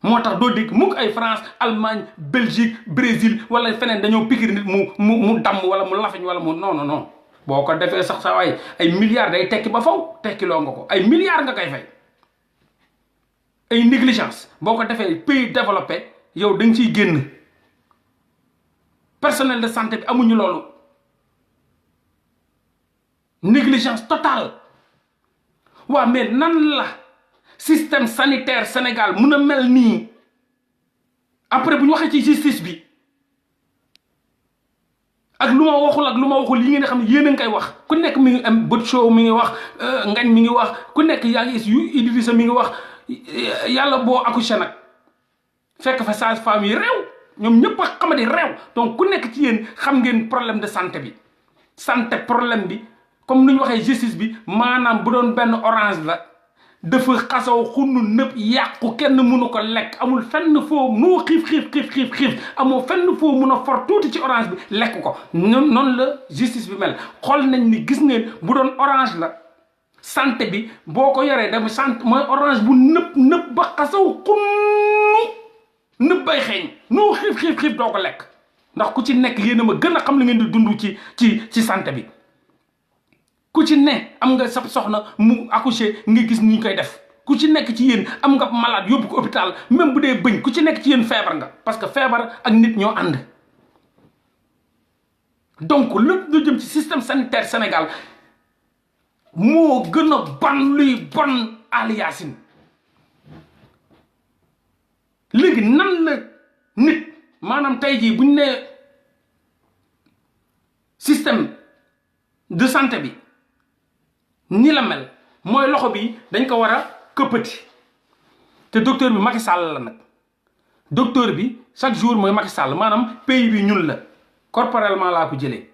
moo tax doo dégg mukk ay France Allemagne Belgique Brésil wala feneen dañoo pikir nit mu damm wala mu lafañ wala mu non boo ko defee sax sa waay ay milliards day tekki ba faw tekkiloo nga ko ay milliards nga koy fay ay négligence boo ko defee pays développé yow da nga ciy génn personnel de santé bi amuñu loolu négligence totale waa mais nan la système sanitaire Sénégal mun a mel nii après bu ñu waxee ci justice bi ak lu ma waxul yi ngeen xam ne yéen a ngi koy wax ku nekk mi ngi am bët show mi ngi wax ngañ mi ngi wax ku nekk yaa ngi yu Idrissa mi ngi wax yàlla boo accouché nag fekk fa sage-femme yi réew ñoom ñëpp a xamadi réew donc ku nekk ci yéen xam ngeen problème de santé bi problème bi comme nu ñu waxee justice bi maanaam bu doon benn orange la dafa xasaw xunnu nëpp yàqu kenn mënu ko lekk amul fenn foo noo xiif amoo fenn foo mun a for tuuti ci orange bi lekk ko noonu la justice bi mel xool nañ ni gis ngeen bu doon orange la santé bi boo ko yoree dama sant mooy orange bu nëpp ba xasaw xunnu nëpp bay xeeñ noo xiif doo ko lekk ndax ku ci nekk yéen a ma gën a xam li ngeen di dund ci santé bi ku ci ne am nga sa soxna mu accouché nga gis ni ñu koy def ku ci nekk ci yéen am nga malade yóbbu ko hôpital même bu dee bëñ ku ci nekk ci yéen feebar nga parce que feebar ak nit ñoo ànd donc lépp lu jëm ci système sanitaire Sénégal moo gën a bon luy bon Ali Yacine léegi nan la nit maanaam tey jii buñ ne système de santé bi ni la mel mooy loxo bi dañ ko war a këppati te docteur bi Macky Sall la nag docteur bi chaque jour mooy Macky Sall maanaam pays bi ñun la corporellement laa ko jëlee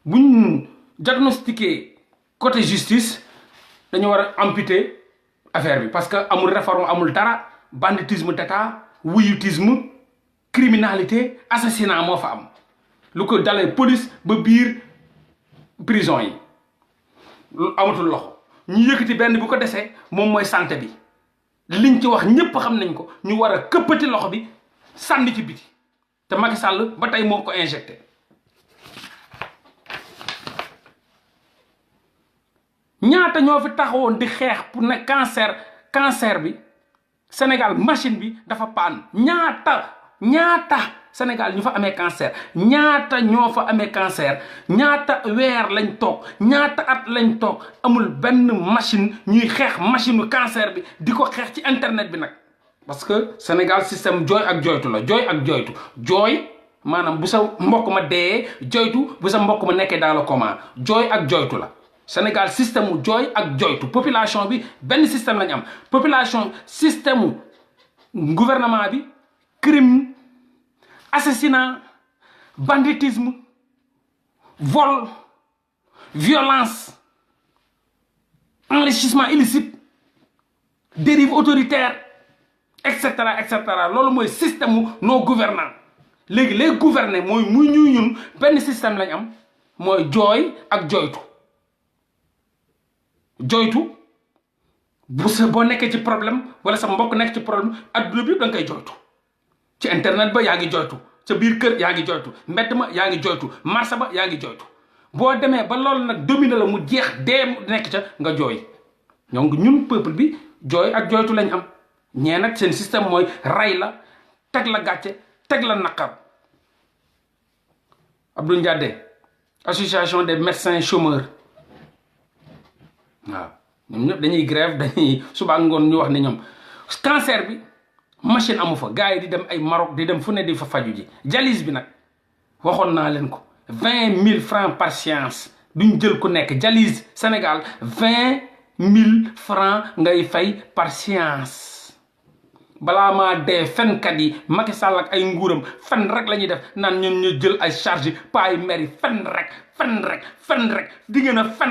buñ diagnostiqué côté justice dañu war a amputer affaire bi parce que amul réforme amul dara banditisme d'état wuyutisme criminalité assassinat moo fa am lu ko dalee police ba biir prison yi amatul loxo ñu yëkkati benn bu ko desee moom mooy santé bi liñ ci wax ñëpp xam nañ ko ñu war a këppati loxo bi sànni ci biti te Macky Sall ba tey moo ko injecté. ñaata ñoo fi taxawoon di xeex pour ne cancer bi Sénégal machine bi dafa paan ñaata Sénégal ñu fa amee cancer ñaata ñoo fa amee cancer ñaata weer lañ toog ñaata at lañ toog amul benn machine ñuy xeex machine cancer bi di ko xeex ci internet bi nag. parce que Sénégal système jooy ak joytu la jooy maanaam bu sa mbokk ma dee joytu bu sa mbokk ma nekkee dans le coma jooy ak joytu la. Sénégal système mu jooy ak joytu population bi benn système lañ am population système mu gouvernement bi crime assassinat banditisme vol violence enrichissement illicite dérive autoritaire et cetera loolu mooy système mu nos gouvernants léegi les gouvernés mooy muy ñun benn système lañ am mooy jooy ak joytu. joytu boo nekkee ci problème wala sa mbokk nekk ci problème adduna bi da nga koy joytu ci internet ba yaa ngi joytu sa biir kër yaa ngi joytu mbedd ma yaa ngi joytu marché ba yaa ngi joytu boo demee ba loolu nag dominer la mu jeex dee nekk ca nga jooy. donc ñun peuple bi jooy ak joytu lañ am ñee nag seen système mooy ray la teg la gàcce teg la naqar. Abdou Ndiadé association des médecins chômeurs waaw ñoom ñëpp dañuy grève dañuy suba ngoon ñu wax ne ñoom cancer bi machine amu fa gars yi di dem ay Maroc di dem fu ne di fa faju ji dialyse bi nag waxoon naa leen ko 20 000 francs par séance duñ jël ku nekk dialyse Sénégal 20 000 francs ngay fay par séance. balaa maa dee fenkat yi Macky Sall ak ay nguuram fen rek la ñuy def naan ñun ñu jël ay charge paay mairie fen rek di ngeen a fen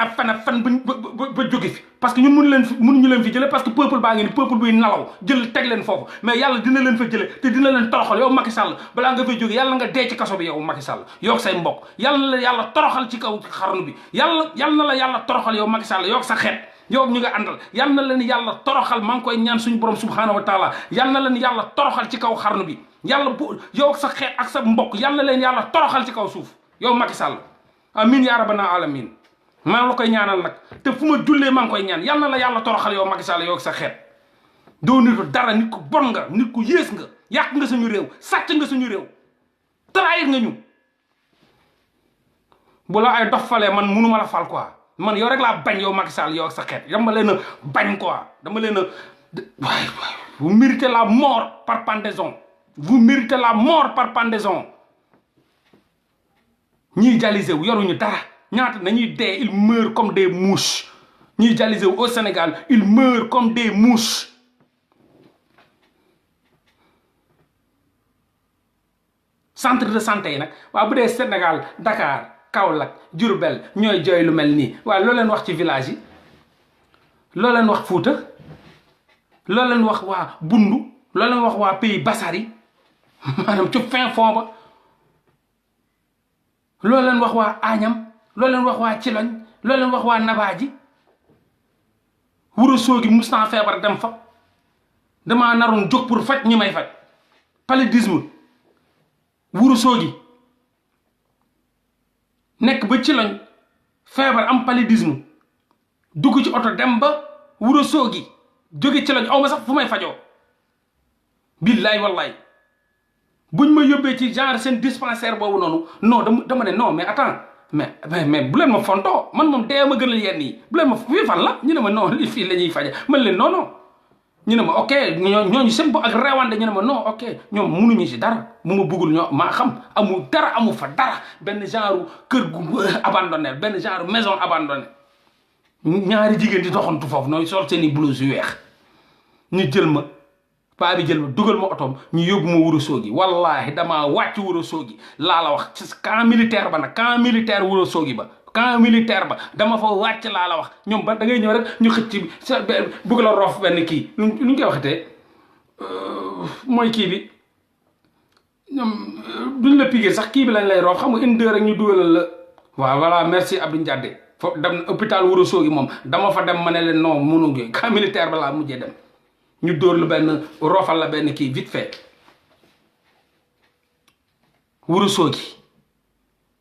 ba jóge fi parce que ñun mënuñu leen fi jële parce que peuple baa ngi ni peuple buy nalaw jël teg leen foofu mais yàlla dina leen fa jële te dina leen toroxal yow Macky Sall balaa nga fay jóge yàlla nga dee ci kaso bi yow Macky Sall yow say mbokk yàlla na la yàlla toroxal ci kaw xarnu bi yàlla na la yàlla toroxal yow Macky Sall yow sa xeet yow ñu nga àndal yal na leen yàlla toroxal maa ngi koy ñaan suñu borom subhanahu wa taala yal na leen yàlla toroxal ci kaw xarnu bi yàlla bu yow sa xeet ak sa mbokk yal na leen yàlla toroxal ci kaw suuf yow Macky Sall amin ya rabbana alamin maa ngi la koy ñaanal nag te fu ma jullee maa ngi koy ñaan yal na la yàlla toroxal yow Macky Sall yow sa xeet doo nitu dara nit ku bon nga nit ku yées nga yàq nga suñu réew sàcc nga suñu réew trahir nga ñu bu la ay dof falee man mënuma la fal quoi man yow rek laa bañ yow Macky Sall yow ak sa xeet dama leen a bañ quoi dama leen a waay vous méritez la mort par pendaison vous méritez la mort par pendaison ñiy dialysé wu yoruñu dara ñaata nañuy dee ils meurent comme des mouches ñiy dialysé wu au Sénégal ils meurent comme des mouches centre de santé yi nag waaw bu dee Sénégal Dakar Kaolack Diourbel ñooy jooy lu mel nii waaye loo leen wax ci village yi loo leen wax Fuuta loo leen wax waa Bundu loo leen wax waa pays Bassari maanaam ci fin fond ba loo leen wax waa Agnam loo leen wax waa Ciloñ loo leen wax waa Nabaaji Wuro Sogi mus naa feebar dem fa damaa naroon jóg pour faj ñi may faj paludisme Wuro Sogi nekk ba Ciloñ feebar am paludisme dugg ci oto dem ba Wuro Sogi jóge Ciloñ aw ma sax fu may fajoo billaay wallaay buñ ma yóbbee ci genre seen dispensaire boobu noonu non dama ne non mais attends mais bu leen ma fontoo man moom dee ma gënal yenn yi bu leen ma fii fan la ñu ne ma non li fii la ñuy faje man leen non ñu ne ma ok ñooñu seen bo ak rewande ñu ne ma non ok ñoom munuñu si dara mu ma bëggul ñoo maa xam amu dara amu fa dara benn genre kër gu abandonné benn genre maison abandonnée ñaari jigéen di doxantu foofu nooy sol seen i blouse yu weex ñu jël ma paa bi jël ma dugal ma otoom ñu yóbbu ma Wuro Sogi wallahi damaa wàcc Wuro Sogi laa la wax ci camp militaire ba nag camp militaire Wuro Sogi ba camp militaire ba dama fa wàcc laa la wax ñoom ba da ngay ñëw rek ñu xëcc sa bëgg la roof benn kii lu ñu koy waxatee mooy kii bi ñoom duñ la piqué sax kii bi lañ lay roof xam nga une heure rek ñu dugalal la waaw voilà merci Abdou Ndiadé foofu dem hôpital Wuro Sogi moom dama fa dem ma ne leen non munu ngi camp militaire ba laa mujjee dem ñu dóor lu benn roofal la benn kii vite fait Wuro Sogi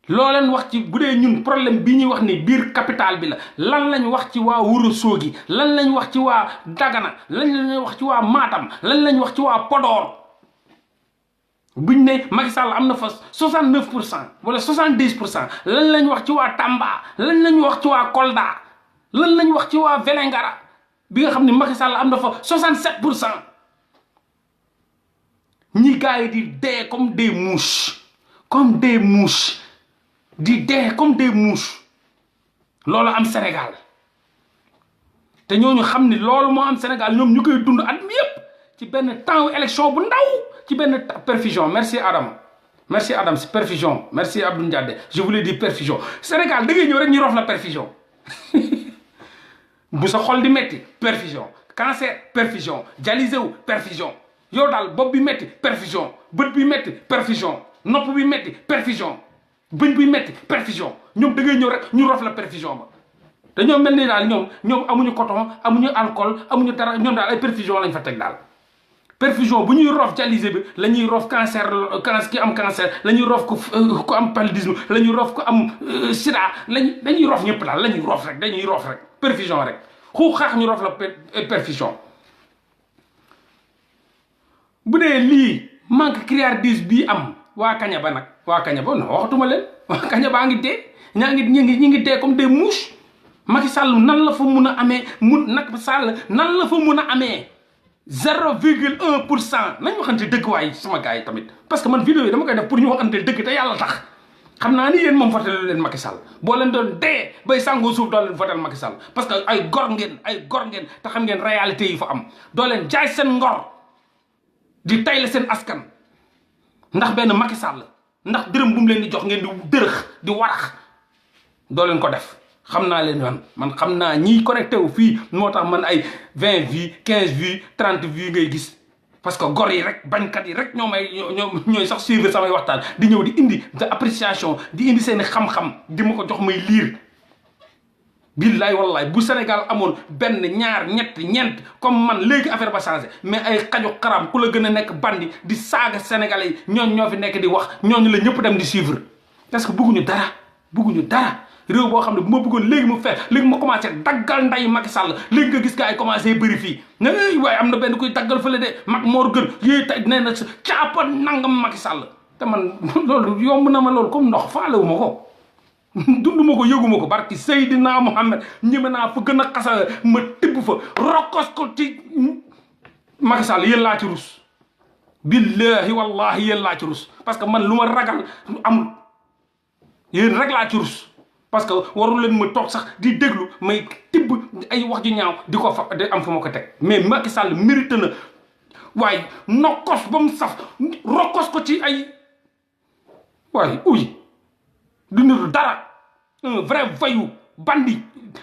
loo leen wax ci bu dee ñun problème bi ñuy wax ni biir capital bi la lan lañ wax ci waa Wuro Sogi lan lañ wax ci waa Dagana lan lañ wax ci waa Matam lan lañ wax ci waa Podor buñ ne Macky Sall am na fa 69% wala 70% lan lañ wax ci waa Tamba lan lañ wax ci waa Kolda lan lañ wax ci waa Vélingara bi nga xam ne Macky Sall am na fa 67%. ñi gars yi di dee comme des mouches di dee comme des mouches loolu am Sénégal te ñooñu xam ni loolu moo am Sénégal ñoom ñu koy dund at mi yëpp ci benn temps élection bu ndaw ci benn perfusion merci Adam si perfusion merci Abdou Ndiade je voulais dire perfusion Sénégal da ngay ñëw rek ñu rof la perfusion bu sa xol di metti perfusion cancer perfusion dialysé wu perfusion yow daal bopp bi metti perfusion bët bi metti perfusion nopp bi metti perfusion bëñ bi metti perfusion ñoom da ngay ñëw rek ñu rof la perfusion ba dañoo mel ni daal ñoom amuñu coton amuñu alcool amuñu dara ñoom daal ay perfusion lañ fa teg daal perfusion bu ñuy rof dialysé bi la ñuy rof cancer ki am cancer la ñuy rof ku am paludisme la ñuy rof ku am sida dañuy rof ñëpp daal la ñuy rof rek dañuy rof rek perfusion rek xu xaax ñu rof la perfusion bu dee lii manque criardise bii am waa Kañaba nag waa Kañaba non waxatuma leen waa Kañaba ngi dee ñi ngi dee comme des mouches Macky Sall nan la fa mun a amee Macky Sall nan la fa mun a amee 0,1% nañ waxante dëgg waay sama gars yi tamit parce que man vidéo yi dama koy def pour ñu waxante dëgg te yàlla tax xam naa ni yéen moom voté leen Macky Sall boo leen doon dee bay sàngoo suuf doo leen voté Macky Sall parce que ay gor ngeen te xam ngeen réalité yi fa am doo leen jaay seen ngor di tayle seen askan ndax benn Macky Sall ndax dërëm bu mu leen di jox ngeen di dërëx di warax doo leen ko def xam naa leen man xam naa ñiy connecté wu fii moo tax man ay 20 vues 15 vues 30 vues ngay gis parce que gor yi rek bañkat yi rek ñooy sax suivre samay waxtaan di ñëw di indi de appréciation di indi seen xam-xam di ma ko jox may liir billaay wallaay bu Sénégal amoon benn ñaar ñeent comme man léegi affaire ba changé mais ay xaju xaram ku la gën a nekk bandi di saaga sénégalais yi ñoo fi nekk di wax ñooñu la ñëpp dem di suivre parce que bëgguñu dara réew boo xam ne bu ma bëggoon léegi mu feex léegi ma commencé daggal nday Macky Sall léegi nga gis gaa ay commencé bëri fii waaye am na benn kuy daggal fële de mag moor gën yéey tey nee na caapa nangam Macky Sall te man loolu yomb na ma loolu comme ndox faalewu ma ko dunduma ko yëguma ko barki Seydina Mohamed ñeme naa fa gën a xasa ma tibb fa rokkos ko ci Macky Sall yéen laa ci rus billahi wallahi yéen laa ci rus parce que man lu ma ragal amul yéen rek laa ci rus parce que warul leen ma toog sax di déglu may tibb ay wax ju ñaaw di ko fa di am fu ma ko teg mais Macky Sall mérite na waaye nokkos ba mu saf rokkos ko ci ay waaye uy du nitu dara un vrai voyou bandit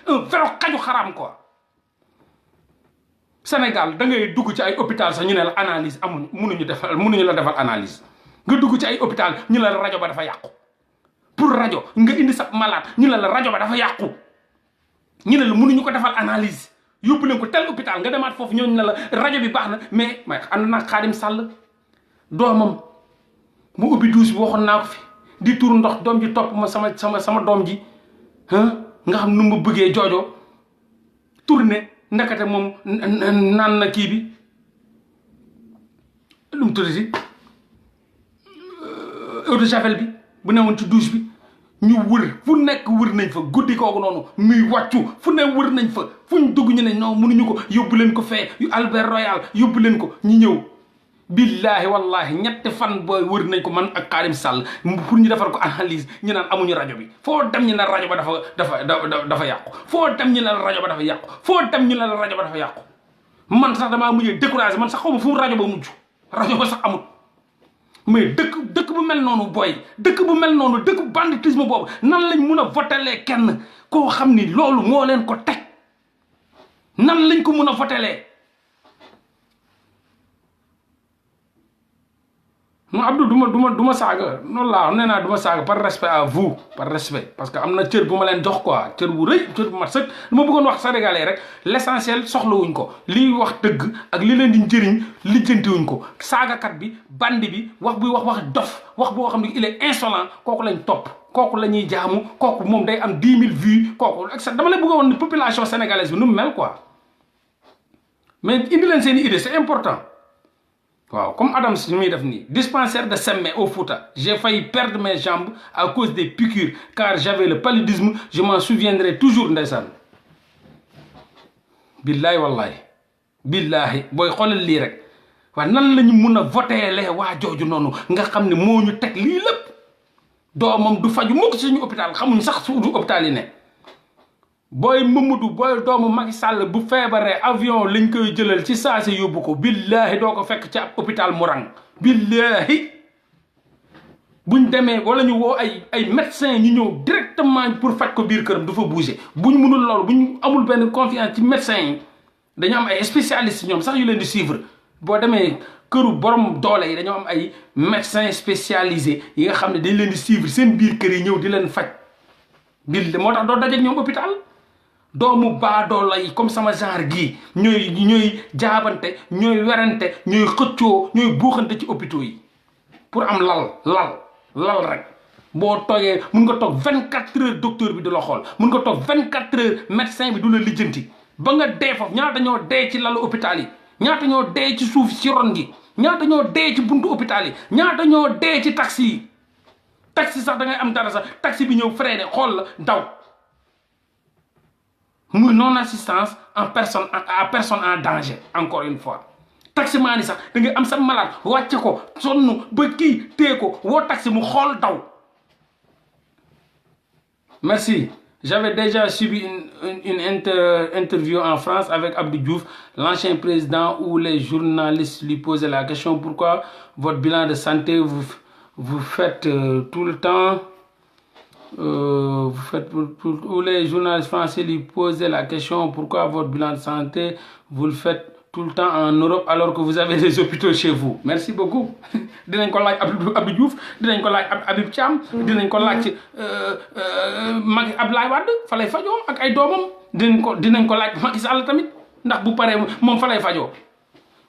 un vrai xaju xaraam quoi Sénégal da ngay dugg ci ay hôpital sax ñu ne la analyse amuñu mënuñu la defal analyse nga dugg ci ay hôpital ñu ne la rajo ba dafa yàqu pour rajo nga indi sa malade ñu ne la rajo ba dafa yàqu ñu ne la mënuñu ko defal analyse yóbbu leen ko tel hôpital nga demaat foofu ñooñu ne la rajo bi baax na mais ànd naa Xaadim Sall doomam mu ubbi douche bi waxoon naa ko fi di tur ndox doom ji topp ma sama doom ji nga xam nu ma bëggee joojo tourné ndekete moom naan na kii bi lu mu tuddati eau de javel bi bu newoon ci douche bi ñu wër fu nekk wër nañ fa guddi kooku noonu muy wàccu fu ne wër nañ fa fu ñu dugg ñu ne non mënuñu ko yóbbu leen ko fee yu Albert Royal yóbbu leen ko ñu ñëw billahi wallahi ñetti fan booy wër nañ ko man ak Karim Sall pour ñu defar ko analyse ñu naan amuñu rajo bi foo dem ñu ne rajo ba dafa yàqu foo dem ñu ne rajo ba dafa yàqu foo dem ñu ne rajo ba dafa yàqu man sax damaa mujjee découragé man sax xaw ma fu rajo ba mujj rajo ba sax amul mais dëkk bu mel noonu booy dëkk bu mel noonu dëkk banditisme boobu nan lañ mun a votelee kenn koo xam ni loolu moo leen ko teg nan lañ ko mun a votelee non Abdou du ma saaga noonu laa nee naa du ma saaga par respect à vous par respect parce que am na cër bu ma leen jox quoi cër bu rëy cër bu mat sëkk lu ma bëggoon wax sénégalais rek l'essentiel soxlawuñ ko liy wax dëgg ak li leen di njëriñ lijjantiwuñ ko saagakat bi bandi bi wax buy wax dof wax boo xam ne il est insolent kooku lañ topp kooku la ñuy jaamu kooku moom day am 10 000 vues kooku dama lay bëgg a woon population sénégalaise bi nu mu mel quoi mais indi leen seen i idée c'est important. waaw comme Adams ni muy def nii dispensaire de Semmé au Fouta j'ai failli perdre mes jambes à cause des piqûres car j'avais le paludisme je m'en souviendrai toujours ndeysaan billahi wallahi billahi booy xoolal lii rek waaye nan la ñu mun a voteele waa jooju noonu nga xam ne moo ñu teg lii lépp doomam du faju mukk suñu hôpital xamuñ sax su hôpital yi ne booy Mamadou booy doomu Macky Sall bu feebaree avion lañ koy jëlal ci saasi yóbbu ko billahi doo ko fekk ci ab hôpital mu rang billahi buñ demee wala ñu woo ay médecins ñu ñëw directement pour faj ko biir këram du fa bouger buñ mënul loolu buñ amul benn confiance ci médecins yi dañu am ay spécialistes ñoom sax yu leen di suivre boo demee këru borom doole yi dañoo am ay médecins spécialisés yi nga xam ne dañ leen di suivre seen biir kër yi ñëw di leen faj moo tax doo dajeeg ñoom hôpital doomu baadoola yi comme sama genre gii ñooy jaabante ñooy werante ñooy xëccoo ñooy buuxante ci hôpitaux yi pour am lal rek boo toogee mun nga toog 24 heures docteur bi du la xool mun nga toog 24 heures médecin bi du la lijjanti ba nga dee foofu ñaata ñoo dee ci lalu hôpital yi ñaata ñoo dee ci suuf ci ron gi ñaata ñoo dee ci buntu hôpital yi ñaata ñoo dee ci taxi yi taxi sax da ngay am dara sax taxi bi ñëw freiné xool la daw muy non assistance en personne à personne en danger encore une fois taximaan yi sax da ngay am sa malade wàcce ko sonn ba kii téye ko woo taxi mu xool daw. Merci. J'avais déjà subi une interview en France avec Abdou Diouf, l'ancien président, où les journalistes lui posaient la question pourquoi votre bilan de santé vous faites tout le temps où les journalistes français lui posaient la question pourquoi votre bilan de santé vous le faites tout le temps en Europe alors que vous avez des hôpitaux chez vous. Merci beaucoup. dinañ ko laaj Abdou Diouf dinañ ko laaj Habib Thiam dinañ ko laaj Macky Abdoulaye Wade fa lay fajoo ak ay doomam dinañ ko laaj Macky Sall tamit ndax bu paree moom fa lay fajoo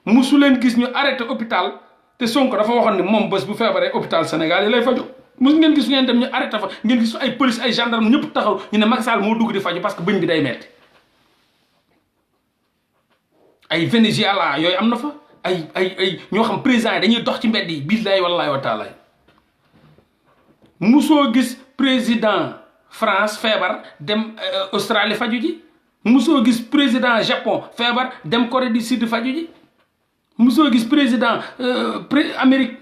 musu leen gis ñu arrêté hôpital te Sonko dafa waxoon ne moom bés bu feebaree hôpital Sénégal yi lay fajoo musu ngeen gis ngeen dem ñu arrêté fa ngeen gis ay police ay gendarme ñëpp taxaw ñu ne Macky Sall moo dugg di faju parce que bëñ bi day metti ay Venezuela yooyu am na fa ay ñoo xam président yi dañuy dox ci mbedd yi billahi wallahi wa taala musoo gis président France feebar dem Australie faju ji musoo gis président Japon feebar dem Corée du Sud faju ji musoo gis président Amérique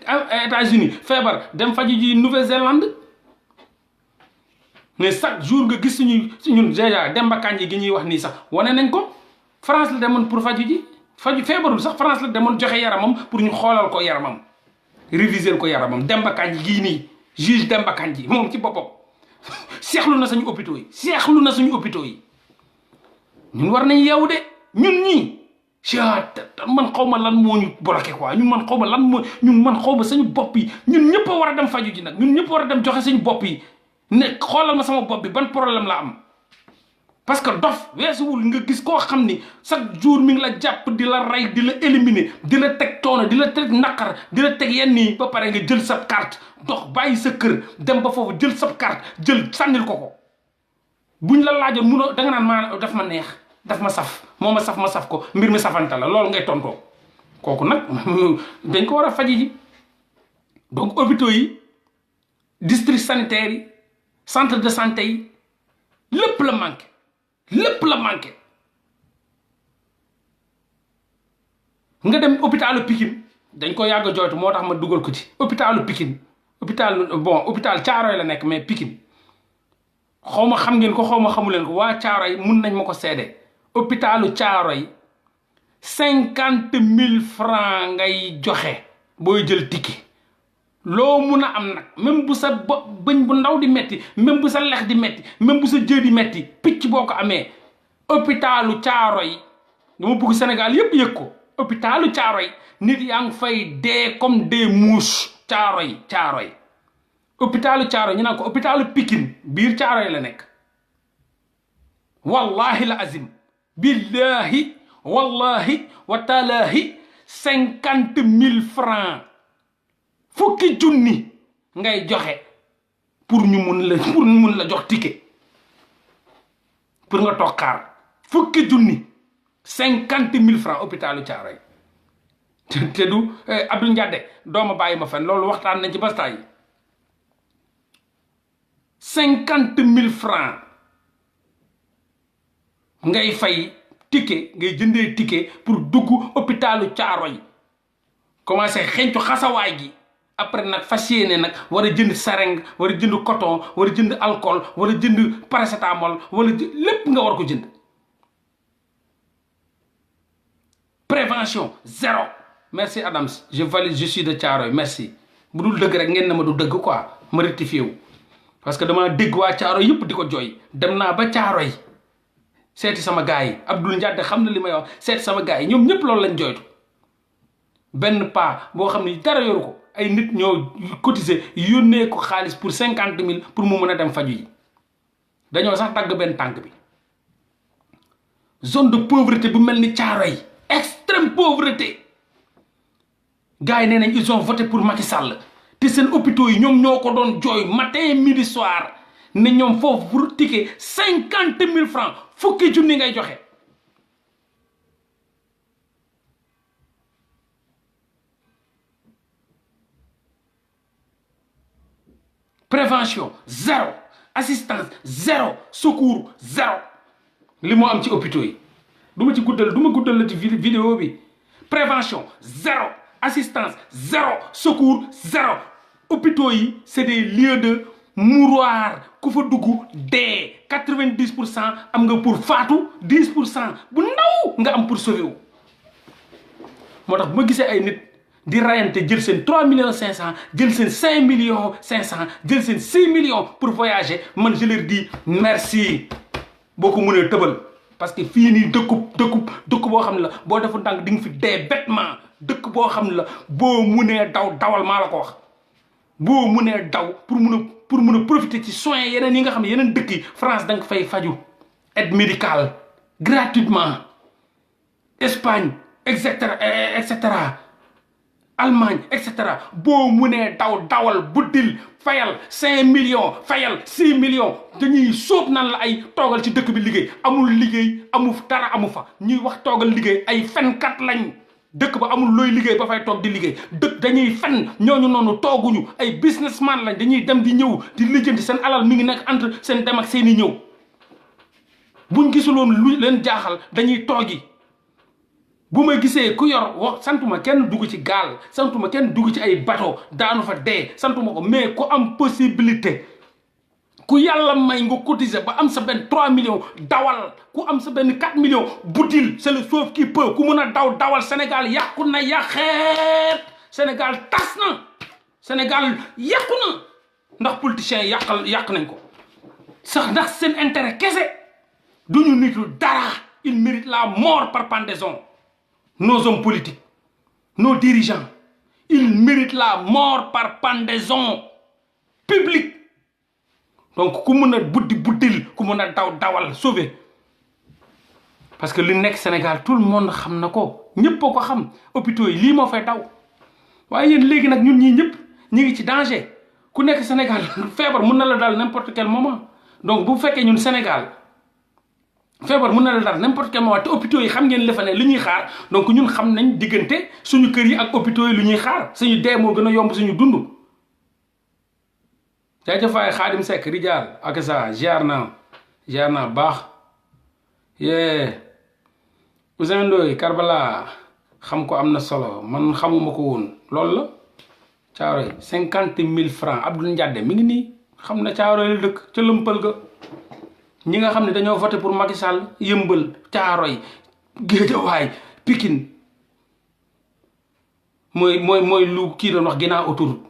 États-Unis feebar dem faju ji Nouvelle-Zélande mais chaque jour nga gis suñu déjà Demba Kandji gi ñuy wax nii sax wane nañ ko France la demoon pour faju ji feebarul sax France la demoon joxe yaramam pour ñu xoolal ko yaramam réviser ko yaramam Demba Kandji gii nii juge Demba Kandji moom ci boppam seexlu na suñu hôpitaux yi ñun war nañ yeewu de ñun ñii man xaw ma lan moo ñu bloqué quoi man xaw ma suñu bopp yi ñun ñëpp a war a dem faju ji nag ñun ñëpp war a dem joxe suñu bopp yi ne xoolal ma sama bopp bi ban problème la am parce que dof weesuwul nga gis koo xam ni chaque jour mi ngi la jàpp di la rey di la éliminer di la teg coono di la teg naqar di la teg yenn yi ba pare nga jël sa carte dox bàyyi sa kër dem ba foofu jël sa carte jël sànnil ko buñ la laajoon munoo da nga naan maa daf ma neex daf ma saf moo ma saf ko mbir mi safanta la loolu ngay tontoo kooku nag dañ ko war a faji ji donc hôpitaux yi district sanitaire yi centre de santé yi lépp la manqué nga dem hôpitalu Pikine dañ ko yàgg a jooytu moo tax ma dugal ko ci hôpitalu Pikine hôpital Thiaroye la nekk mais Pikine xaw ma xam ngeen ko xaw ma xamu leen ko waa Thiaroye mun nañ ma ko seede hôpitalu Thiaroye 50 000 francs ngay joxe booy jël ticket loo mun a am nag même bu sa bëñ bu ndaw di metti même bu sa lex di metti même bu sa jë di metti picc boo ko amee hôpitalu Thiaroye dama bëgg Sénégal yëpp yëg ko hôpitalu Caaroy nit yaa ngi fay dee comme des mouches. Caaroy hôpitalu Caaroy ñu naan ko hôpitalu Pikine biir Caaroy la nekk wallahi la azim billahi wallahi wa taalaahi 50 000 francs fukki junni ngay joxe pour ñu mun la jox ticket pour nga toog xaar fukki junni 50 000 francs hôpitalu Caaroy te du Abdou Ndiadé dooma bàyyi ma fen loolu waxtaan nañ ci bastaay 50 000 francs ngay fay ticket ngay jëndee ticket pour dugg hôpitalu Caaroy commencé xencu xasawaay gi après nag fas yéene nag war a jënd sareng war a jënd coton war a jënd alcool war a jënd paracétamol wala lépp nga war ko jënd prévention zéro merci Adams je valide je suis de Caaroy merci bu dul dëgg rek ngeen na ma du dëgg quoi ma rectifié wu parce que dama dégg waa Caaroy yëpp di ko jooy dem naa ba Caaroy seeti sama gars yi Abdoul Ndiadé xam na li may wax seeti sama gars yi ñoom ñëpp loolu lañ jooytu benn paa boo xam ne dara yoru ko ay nit ñoo cotiser yónnee ko xaalis pour 50 000 pour mu mën a dem faju yi dañoo sax dagg benn tànk bi zone de pauvreté bu mel ni Caaroy extrême pauvreté gars yi nee nañ ils ont voté pour Macky Sall te seen hôpitaux yi ñoom ñoo ko doon jooy matin midi soir ne ñoom foofu pour ticket 50 000 francs fukki junni ngay joxe prévention zéro assistance zéro secours zéro li moo am ci hôpitaux yi du ma guddal la ci vidéo bi prévention zéro assistance zéro secours zéro hôpitaux yi c'est des lieux de mouroir ku fa dugg dee 90% am nga pour faatu 10% bu ndaw nga am pour sauver wu moo tax bu ma gisee ay nit di rayante jël seen 3 millions 500 jël seen 5 millions 500 jël seen 6 millions pour voyager man je leur dis merci boo ko mënee tëbal parce que fii nii dëkk boo xam ne la boo defu ndànk di nga fi dee bêtement dëkk boo xam ne la boo mënee dawal maa la ko wax boo mënee daw pour mun a profiter ci soins yeneen yi nga xam ne yeneen dëkk yi France da nga fay faju aide médicale gratuitement Espagne et cetera Allemagne et cetera boo munee dawal buddil fayal 5 millions fayal 6 millions dañuy sóob nan la ay toogal ci dëkk bi liggéey amul liggéey amul dara amu fa ñuy wax toogal liggéey ay fenkat lañ dëkk ba amul looy liggéey ba fay toog di liggéey dëkk dañuy fen ñooñu noonu tooguñu ay businessman lañ dañuy dem di ñëw di lijjanti seen alal mi ngi nekk entre seen dem ak seeni ñëw buñ gisuloon lu leen jaaxal dañuy toogi bu ma gisee ku yor wax santuma kenn dugg ci gaal santuma kenn dugg ci ay bateau daanu fa dee santuma ko mais ku am possibilité ku yàlla may nga cotiser ba am sa benn 3 millions dawal ku am sa benn 4 millions butil c'est le sauve qui peut ku mën a dawal Sénégal yàqu na yàqeet Sénégal tas na Sénégal yàqu na ndax politiciens yàq nañ ko sax ndax seen intérêt kese duñu nitu dara il mérite la mort par pendaison nos hommes politiques nos dirigeants ils méritent la mort par pendaison publique donc ku mën a buddil ku mën a dawal sauver parce que li nekk Sénégal tout le monde xam na ko ñëpp a ko xam hôpitaux yi lii moo fay daw waaye yéen léegi nag ñun ñii ñëpp ñu ngi ci danger ku nekk Sénégal feebar mën na la dal n'importe quel moment donc bu fekkee ñun Sénégal feebar mën na la dal n'importe quel moment te hôpitaux yi xam ngeen li fa ne li ñuy xaar donc ñun xam nañ diggante suñu kër yi ak hôpitaux yi lu ñuy xaar suñu dee moo gën a yomb suñu dund jaajëfaay Xaadim Seck rijaal ak sa ziar naa baax yee Ousseyn Ndoye Karbala xam ko am na solo man xamuma ko woon loolu la Caaroy 50 000 francs Abdoul Ndiadé mi ngi nii xam na Caaroy la dëkk ca lëmpal ga ñi nga xam ne dañoo voté pour Macky Sall yëmbal Caaroy Géejawaay Pikine mooy lu kii doon wax ginnaaw autoroute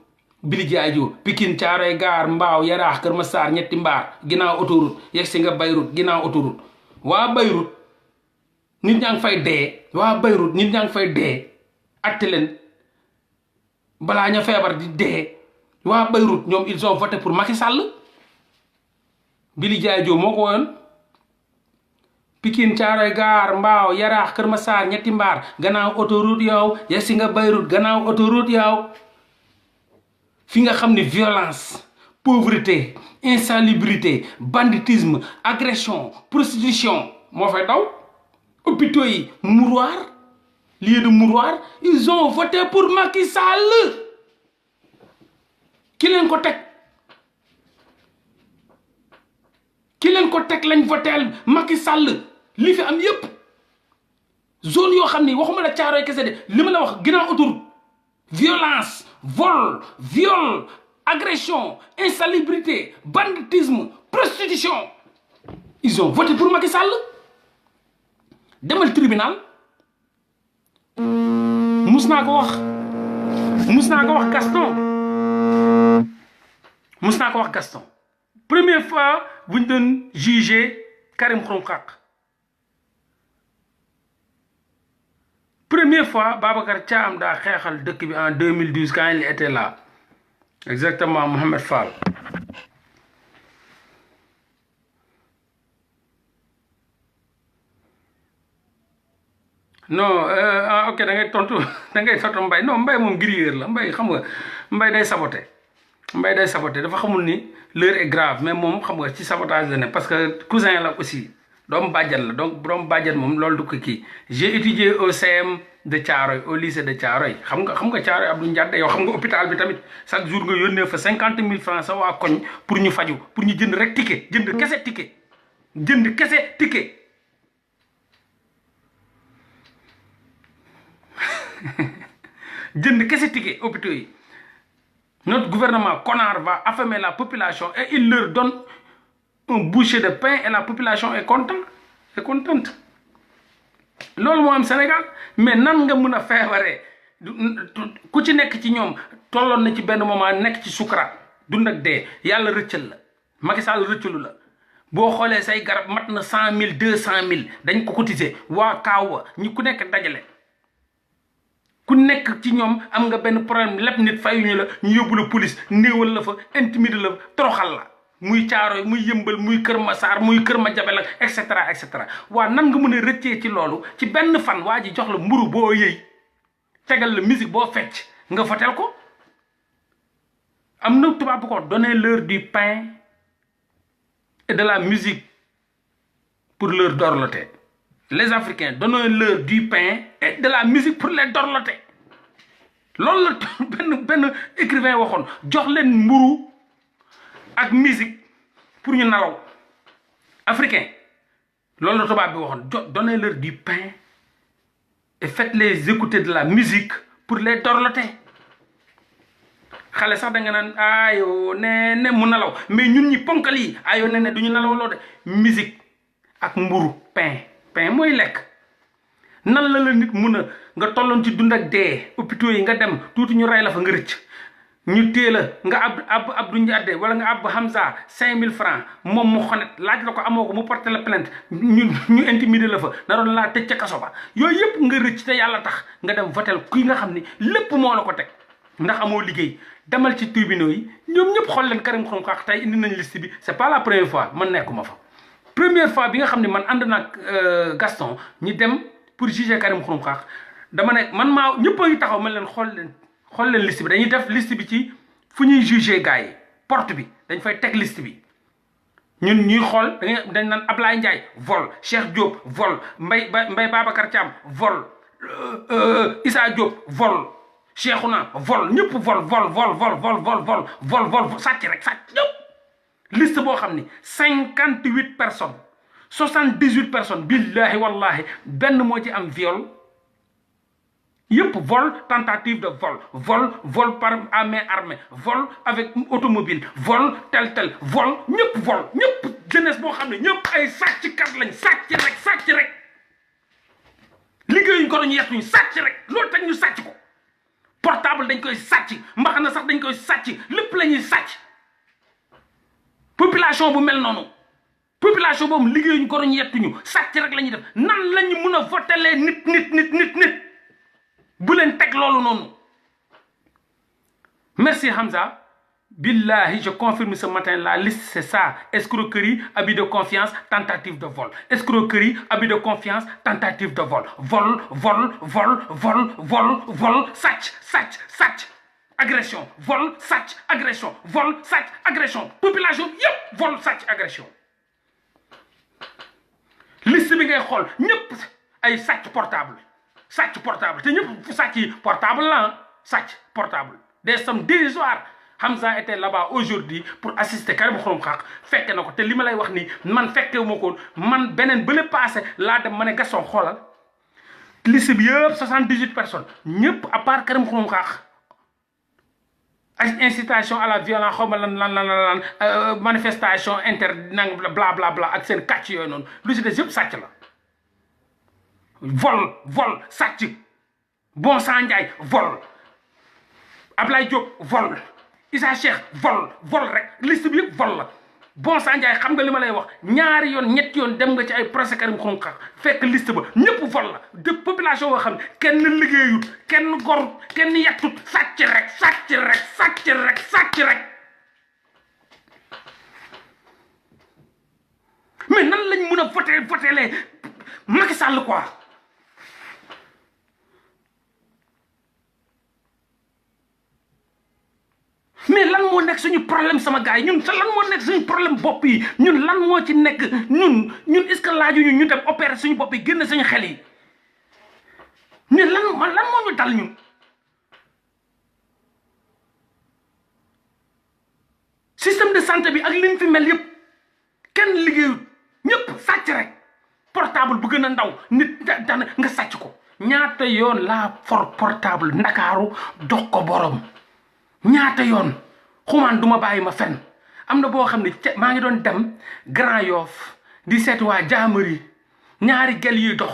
Bili Jaajo Pikine Caaroy Gaar Mbaaw Yaraax Kër Massar ñetti mbaar ginnaaw autoroute yegg si nga Bayrut ginnaaw autoroute waa Bayrut nit ñaa ngi fay dee waa Beyrouth nit ñaa ngi fay dee atte leen balaa ña feebar di dee waa Beyrouth ñoom ils ont voté pour Macky Sall Billy Diaye Diop moo ko woyoon Pikine Thiaroye Gare Mbao Yaraax Kër Massar ñetti mbaar gannaaw autoroute yow yegsi nga Beyrouth gannaaw autoroute yow fi nga xam ne violence pauvreté insalubrité banditisme agression prostitution moo fay daw hôpitaux yi mouroir lieu de mouroir ils ont voté pour Macky Sall ki leen ko teg lañ voteel Macky Sall li fi am yépp zone yoo xam ni waxuma la Caaroy kese de li ma la wax ginnaaw autoroute violence vol viol agression insalubrité banditisme prostitution ils ont voté pour Macky Sall demal tribunal mus naa ko wax Gaston première fois bu ñu doon jugé Karim Xrum Xax première fois Babacar Thiam daa xeexal dëkk bi en 2012 quand il était là exactement Mohamed Fall non ok da ngay tontu Mbaye non Mbaye moom grilleur la Mbaye xam nga Mbaye day saboté dafa xamul ni l'heure est grave mais moom xam nga ci sabotage la ne parce que cousin la aussi doomu bàjjan la donc doomu bàjjan moom loolu du ko kii j'ai étudié au CM de Thiaroye au lycée de Thiaroye xam nga Thiaroye Abdou Ndiaye yow xam nga hôpital bi tamit chaque jour nga yónnee fa 50 000 francs sa waa koñ pour ñu faju pour ñu jënd rek ticket jënd kese ticket jënd kese ticket hôpitaux yi notre gouvernement connard va affamer la population et il leur donne un bouchée de pain et la population est contente loolu moo am Sénégal mais nan nga mën a feebaree ku ci nekk ci ñoom tolloon na ci benn moment nekk ci sukaraat dund ak dee yàlla rëccal la Macky Sall rëccalu la boo xoolee say garab mat na 100 000 200 000 dañ ko cotiser waa kaawa ñi ku nekk dajale ku nekk ci ñoom am nga benn problème lépp nit fayuñu la ñu yóbbu la police néewal la fa intimider la toroxal la muy Caaroy muy Yëmbal muy Kër Masaar muy Kër Madiabel et cetera waa nan nga mën a rëccee ci loolu ci benn fan waa ji jox la mburu boo yëy tegal la musique boo fecc nga fotel ko am na tubaab bu ko donner leur du pain et de la musique pour leur dorloter les Africains donnons-leur du pain et de la musique pour les dorloter loolu la benn écrivain waxoon jox leen mburu ak musique pour ñu nalaw africain loolu la tubaab bi waxoon donnez-leur du pain et faites-les écouter de la musique pour les dorloter xale sax da nga naan ayo ne mu nalaw mais ñun ñi ponkal yi ayo ne du ñu nalaw loo de musique ak mburu pain mooy lekk nan la nit mun a nga tolloon ci dund ak dee hôpitaux yi nga dem tuuti ñu rey la fa nga rëcc ñu téye la nga ab Abdou Ndiadé wala nga ab Hamza 5000 francs moom mu xonet laaj la ko amoo ko mu porté la plainte ñu intimider la fa naroon laa tëj ca kaso ba yooyu yëpp nga rëcc te yàlla tax nga dem votel kii nga xam ni lépp moo la ko teg ndax amoo liggéey demal ci tribunaux yi ñoom ñëpp xool leen Karim Xrum Xax tey indi nañ liste bi c'est pas la première fois man nekkuma fa première fois bi nga xam ne man ànd naag Gaston ñi dem pour juger Karim Xrum Xax dama ne man maa ñëpp a ngi taxaw man leen xool leen liste bi dañuy def liste bi ci fu ñuy juger gars yi porte bi dañ fay teg liste bi ñun ñuy xool dañ naan Ablaye Ndiaye vol Cheikh Diop vol Mbaye Babacar Thiam vol Issa Diop vol Cheikhouna vol ñëpp vol sàcc ñëpp liste boo xam ni 58 personnes 78 personnes billahi wallahi benn moo ci am viol yëpp vol tentative de vol par à main armée vol avec automobile vol tel vol ñëpp jeunesse boo xam ne ñëpp ay sàcckat lañ sàcc rek liggéeyuñ ko dañu yettuñ sàcc rek loolu tax ñu sàcc ko portable dañ koy sàcc mbaxana sax dañ koy sàcc lépp la ñuy sàcc population bu mel noonu population boobu liggéeyuñu ko ñu yettuñu sàcc rek la ñuy def nan la ñu mun a votelee nit bu leen teg loolu noonu. Merci Hamza. Billahi, je confirme ce matin, la liste c'est ça. Escroquerie, abus de confiance, tentative de vol. Escroquerie, abus de confiance, tentative de vol. Vol, sàcc. Agression, vol, sàcc, agression, vol, sàcc, agression. Population, yëpp, vol, sàcc, agression. Liste bi ngay xool ñëpp ay sàcc portable. Te ñëpp sàcc portable la sàcc portable. Des sommes dérisoires. Hamza était là-bas aujourd'hui pour assister Karim Xurum Xaq fekke na ko te li ma lay wax nii man fekke ma ko man beneen bële passé laa dem ma ne Gaston xoolal liste bi yëpp 78 personnes ñëpp à part Karim Xurum Xaq incitation à la violence xaw ma lan manifestation nang bla bla bla ak seen kàcc yooyu noonu lu si des yëpp sàcc la vol sàcc Bon Sang Ndiaye vol Ablaye Diop vol Issa Cheikh vol rek liste bi yëpp vol la Bon Sang Ndiaye xam nga li ma lay wax ñaari yoon ñetti yoon dem nga ci ay procès Karim Xurum Xaq fekk liste ba ñëpp vol la de population boo xam ne kenn liggéeyut kenn gorut kenn yettut sàcc rek mais nan lañ mun a voté les Macky Sall quoi. mais lan moo nekk suñu problème sama gars yi ñun sa lan moo nekk suñu problème bopp yi ñun lan moo ci nekk ñun est-ce que laajuñu ñu dem opérer suñu bopp yi génn suñu xel yi mais lan moo ñu dal ñun. système de santé bi ak li ñu fi mel yëpp kenn liggéeyut ñëpp sàcc rek portable bu gën a ndaw nit dana nga sàcc ko ñaata yoon laa for portable ndakaaru dox ko borom. ñaata yoon xumaan duma bàyyi ma fen am na boo xam ne maa ngi doon dem Grand Yoff di seet waa jaamari ñaari gel yuy dox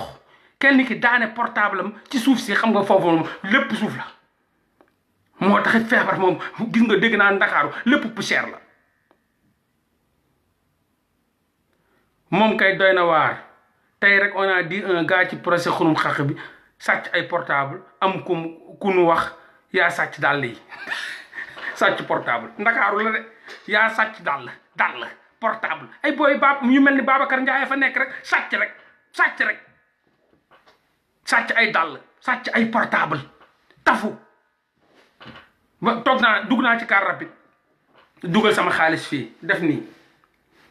kenn ki daane portable am ci suuf si xam nga foofu moom lépp suuf la moo taxit feebar moom gis nga dégg naa Ndakaaru lépp poussière la moom kay doy na waar tey rek on a dit un gars ci procès Xurum Xaq bi sàcc ay portable am ku nu wax yaa sàcc dàll yi sàcc portable Ndakaaru la de yaa sàcc dàll portable ay booy ñu mel ni Babacar Ndiaye fa nekk rek sàcc ay dàll sàcc ay portable tafu ba dugg naa ci car rapide dugal sama xaalis fii def nii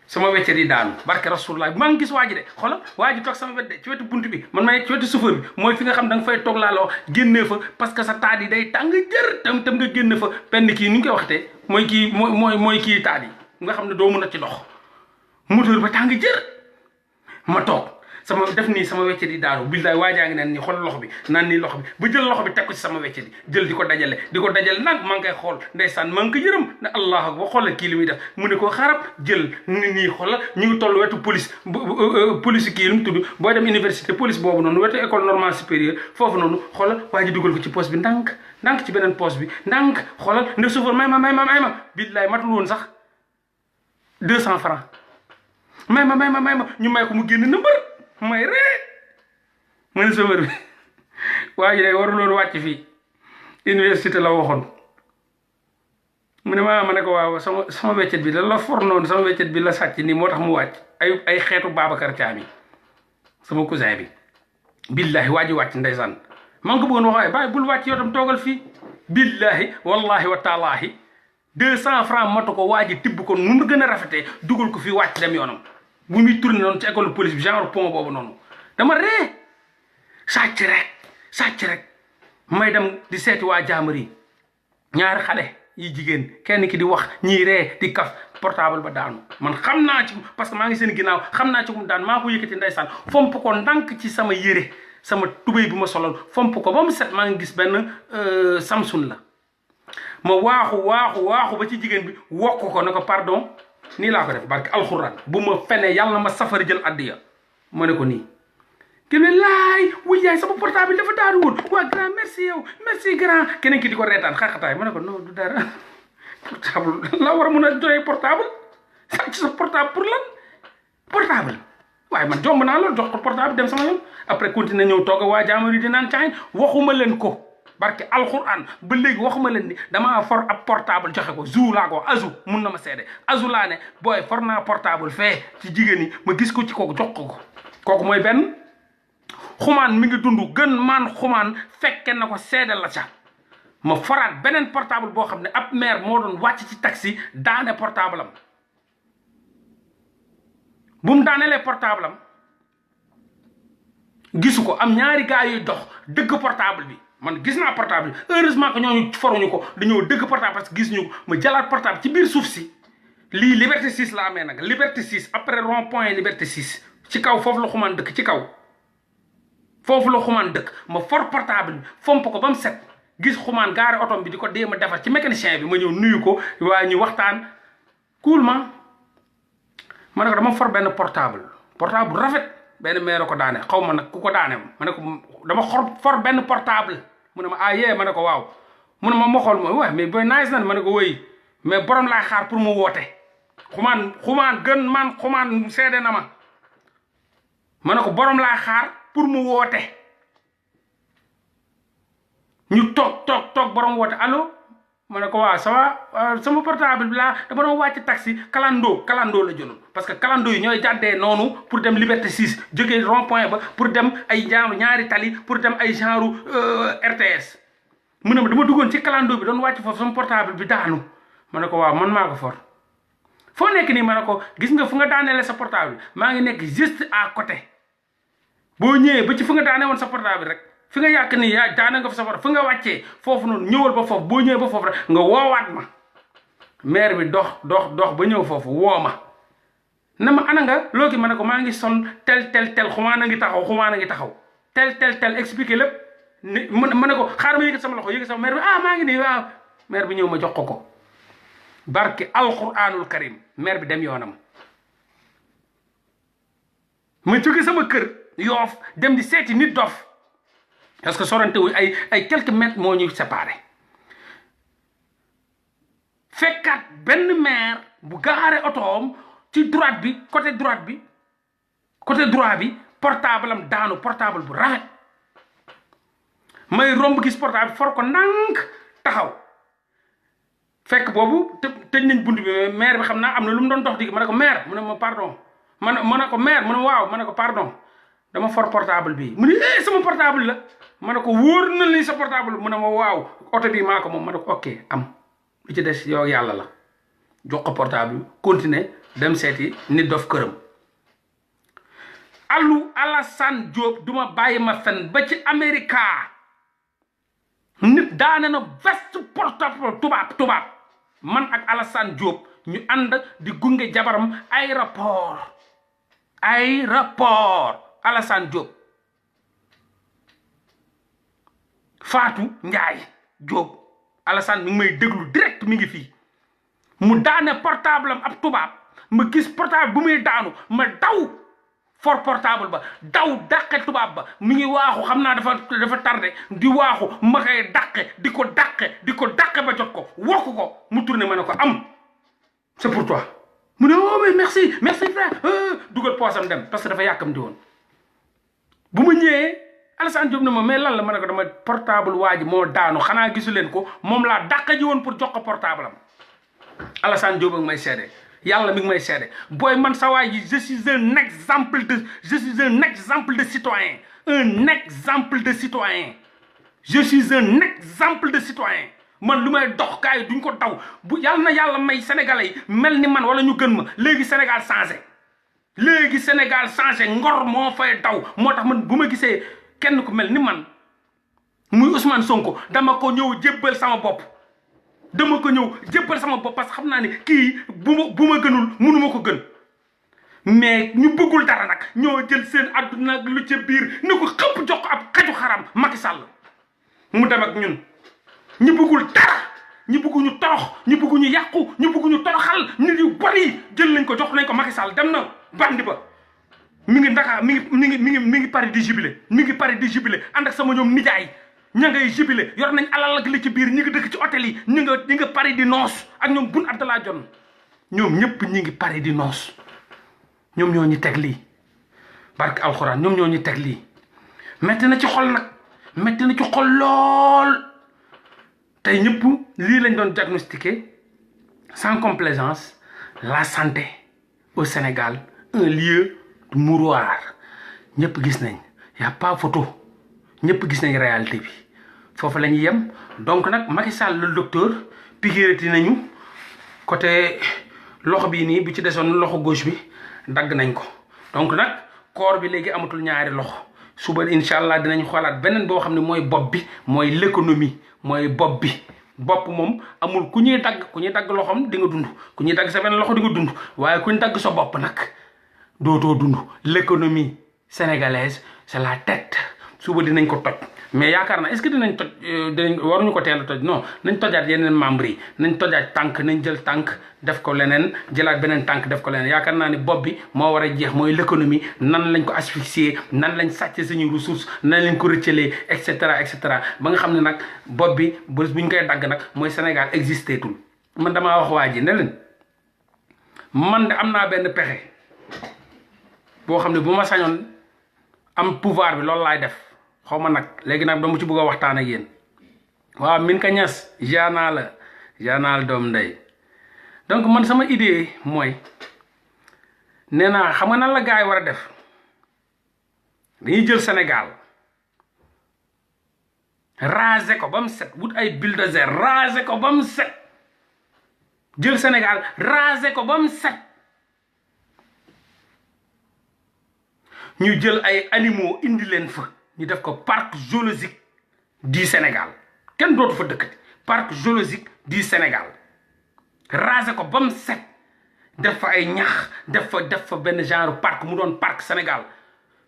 sama weccet yi daanu barke rasulullah maa ngi gis waa ji de xoolal waa ji toog sama wet de ci wetu bunt bi man ma nekk ci wetu chauffeur bi mooy fi nga xam da nga fay toog laa la wax génnee fa parce que sa taat yi day tàng jër tam nga génn fa benn kii ni ñu koy waxtee mooy kii taat yi nga xam ne doo mën a ci dox moteur ba tàng jër ma toog sama def nii sama weccet yi daanu billaay waajaa ngi naan nii xool loxo bi naan nii loxo bi ba jël loxo bi teg ko ci sama weccet yi jël di ko dajale nag maa ngi koy xool ndeysaan maa ngi ko yërëm ne allah akbar xoolal kii li muy def mu ne ko xarab jël nii xoolal ñu ngi toll wetu police kii lu mu tudd booy dem université police boobu noonu wetu école normale supérieure foofu noonu xoolal waa ji dugal ko ci poche bi ndànk ci beneen poche bi ndànk xoolal ne chauffeur may ma billaay matul woon sax 200 francs may ma ñu may ko mu génn na mbër may ree ma ne chauffeur bi waa ji day waruloon wàcc fii université la waxoon mu ne ma ne ko waaw sama weccet bi la for noonu sama weccet bi la sàcc nii moo tax mu wàcc ay xeetu Babacar Thiam yi sama cousin bi billahi waa ji wàcc ndeysaan maa ngi ko bëggoon wax waaye bàyyi bul wàcc yow tam toogal fii billahi wallahi wa taalaahi 200 francs matu ko waa ji tibb ko nu mu gën a rafetee dugal ko fii wàcc dem yoonam bu muy tourné noonu ci école police bi genre pont boobu noonu dama ree sàcc rek may dem di seeti waa jaamari ñaari xale yi jigéen kenn ki di wax ñii ree di kaf portable ba daanu man xam naa ci parce que maa ngi seen ginnaaw xam naa ci mu daan maa ko yëkkati ndeysaan fomp ko ndànk ci sama yére sama tubéy bi ma solal fomp ko ba mu set maa ngi gis benn Samsung la ma waaxu ba ci jigéen bi wokk ko ne ko pardon nii laa ko def barke alxuraan bu ma fenee yàlla na ma safari jël addiya ma ne ko nii kene laay wuy yaay sama portable dafa daanu woon waa grand merci yow merci grand keneen ki di ko reetaan xaxataay ma ne ko non du dara portable la war a mën a doyee portable sàcc sa portable pour lan portable waaye man jomb naa loolu jox ko portable dem sama yoon après continuer ñëw toog waa jaamur yi di naan caayin waxuma leen ko barke alxuraan ba léegi waxuma leen ni damaa for ab portable joxe ko zou laa ko azu mun na ma seede azu laa ne booy for naa portable fee ci jigéen ñi ma gis ko ci kooku jox ko kooku mooy benn xumaan mi ngi dund gën man xumaan fekke na ko seede la ca ma foraat beneen portable boo xam ne ab maire moo doon wàcc ci taxi daane portable am bu mu daanelee portable am gisu ko am ñaari gars yuy dox dëgg portable bi man gis naa portable bi heureusement que ñooñu foruñu ko dañoo dëgg portable parce que gis ñu ko ma jëlaat portable ci biir suuf si lii Liberté 6 la amee nag Liberté 6 après rond point Liberté 6 ci kaw foofu la xumaan dëkk ci kaw foofu la xumaan dëkk ma for portable bi fomp ko ba mu set gis xumaan gaare otom bi di ko déem a defar ci mécanicien bi ma ñëw nuyu ko waaye ñu waxtaan coolement ma ne ko dama for benn portable bu rafet benn maire ko daane xaw ma nag ku ko daane ma ne ko dama for benn portable mu ne ma ah yee ma ne ko waaw mu ne ma xool ma waaw mais booy nice na ma ne ko wéy mais borom laa xaar pour mu woote xumaan gën man xumaan seede na ma ne ko borom laa xaar pour mu woote ñu toog borom woote allo ma ne ko waaw ça va sama portable bi laa dama doon wàcc taxi kalandoo la jëloon parce que kalandoo yi ñooy jàddee noonu pour dem Liberté 6 jógee rond point ba pour dem ay genre ñaari tali pour dem ay genre RTS mu ne ma dama duggoon ci kalandoo bi doon wàcc foofu sama portable bi daanu ma ne ko waaw man maa ko for foo nekk nii ma ne ko gis nga fu nga daaneele sa portable maa ngi nekk juste à côté boo ñëwee ba ci fu nga daane woon sa portable rek fi nga yàq nii yaa daane nga fa sa portable fu nga wàccee foofu noonu ñëwal ba foofu boo ñëwee ba foofu rek nga woowaat ma maire bi dox ba ñëw foofu woo ma na ma ana nga looki ma ne ko maa ngi son tel xumaan a ngi taxaw tel expliqué lépp ni ma ne ko xaaral ma yëkkat sama loxo yëkkat sama maire bi maa ngi nii waaw maire bi ñëw ma jox ko barke alquranul karim maire bi dem yoonam ma jóge sama kër Yoof dem di seeti nit dof parce que sorante wu ay quelques mètres moo ñu séparé fekkaat benn maire bu gaare otoom ci droite bi côté droit bi portable am daanu portable bu rafet may romb gis portable for ko ndànk taxaw fekk boobu tëj nañ bunt bi maire bi xam naa am na lu mu doon dox di ma ne ko maire mu ne ma pardon ma ne ko maire mu ne waaw ma ne ko pardon dama for portable bi mu ne sama portable la ma ne ko wóor na li sa portable mu ne ma waaw oto bi maa ko moom ma ne ko ok am li ci des yow yàlla la jox ko portable bi continuer dem seeti nit dof këram Alassane Diop duma bàyyi ma fen ba ci Amérique nit daane na veste portable tubaab man ak Alassane Diop ñu ànd di gunge jabaram aéroport Alassane Diop Fatou Ndiaye Diop Alassane mi ngi may déglu direct mi ngi fii mu daane portable am ab tubaab ma gis portable bu muy daanu ma daw for portable ba daw dàqe tubaab ba mi ngi waaxu xam naa dafa tardé di waaxu ma koy di ko dàqe ba jot ko wokk ko mu tourné ma ne ko am c'est pour toi mu ne oh mais merci frère dugal poosam dem parce que dafa yàkkam di woon bu ma ñëwee Alassane Diop ne ma mais lan la ma ne ko dama portable waa ji moo daanu xanaa gisu leen ko moom laa dàqe ji woon pour jox ko portable am Alassane Diop ak may seede yàlla mi ngi may seede booy man sa waay ji je suis un exemple de citoyen je suis un exemple de citoyen man lu may dox gars yi duñ ko daw bu yàlla na yàlla may sénégalais yi mel ni man wala ñu gën ma léegi Sénégal changé ngor moo fay daw moo tax man bu ma gisee kenn ku mel ni man muy Ousmane Sonko dama ko ñëw jébbal sama bopp parce que xam naa ne kii bu ma gënul munuma ko gën mais ñu bëggul dara nag ñoo jël seen àdduna ak lu ca biir ne ko xëpp jox ko ab xaju xaram Macky Sall mu dem ak ñun ñu bëggul dara ñu bëgguñu torox ñu bëgguñu yàqu ñu bëgguñu toroxal nit yu bari jël nañ ko jox nañ ko Macky Sall dem na bandi ba mi ngi Dakar mi ngi pari di jubilé ànd ak sama ñoom nijaay ña ngay jubilé yor nañ alal ak li ci biir ñi ngi dëkk ci hôtel yi ñi nga pari di noos ak ñoom Boun Abdallah Dionne ñoom ñëpp ñi ngi pari di noos ñoom ñoo ñu teg lii barke alxuraan ñoom ñoo ñu teg lii metti na ci xol nag metti na ci xol lool tey ñëpp lii lañ doon diagnostiqué sans complaisance la santé au Sénégal un lieu de mouroir ñëpp gis nañ y a pas photo ñëpp gis nañ réalité bi foofu la ñuy yem donc nag Macky Sall le docteur piqûreti nañu côté loxo bii nii bu ci desoon loxo gauche bi dagg nañ ko donc nag corps bi léegi amatul ñaari loxo suba incha allah dinañ xoolaat beneen boo xam ne mooy bopp bi mooy l'économie mooy bopp bi bopp moom amul ku ñuy dagg loxoom di nga dund ku ñuy dagg sa benn loxo di nga dund waaye ku ñu dagg sa bopp nag dootoo dund l'économie sénégalaise c'est la tête suba dinañ ko toj mais yaakaar naa est-ce que dinañ toj waruñu ko teel a toj non nañ tojaat yeneen membres yi nañ tojaat tànk nañ jël tànk def ko leneen jëlaat beneen tànk def ko leneen yaakaar naa ne bopp bi moo war a jeex mooy l'économie nan lañ ko asphyxier nan lañ sàcce suñu ressource nan lañ ko rëccalee et cetera ba nga xam ne nag bopp bi bés bu ñu koy dagg nag mooy Sénégal existé tul man damaa wax waa ji ne leen man de am naa benn pexe boo xam ne bu ma sañoon am pouvoir bi loolu laay def xaw ma nag léegi nag dama ci bëgg a waxtaan ak yéen waaw min ka ñas jaanaal doom ndey donc man sama idée mooy nee naa xam nga nan la gars yi war a def dañuy jël Sénégal raser ko ba mu set wut ay bulldozer raser ko ba mu set jël Sénégal raser ko ba mu set ñu jël ay animaux indi leen fa ñu def ko parc zoologique du Sénégal kenn dootu fa dëkkati parc zoologique du Sénégal raser ko ba mu set def fa ay ñax def fa benn genre parc mu doon parc Sénégal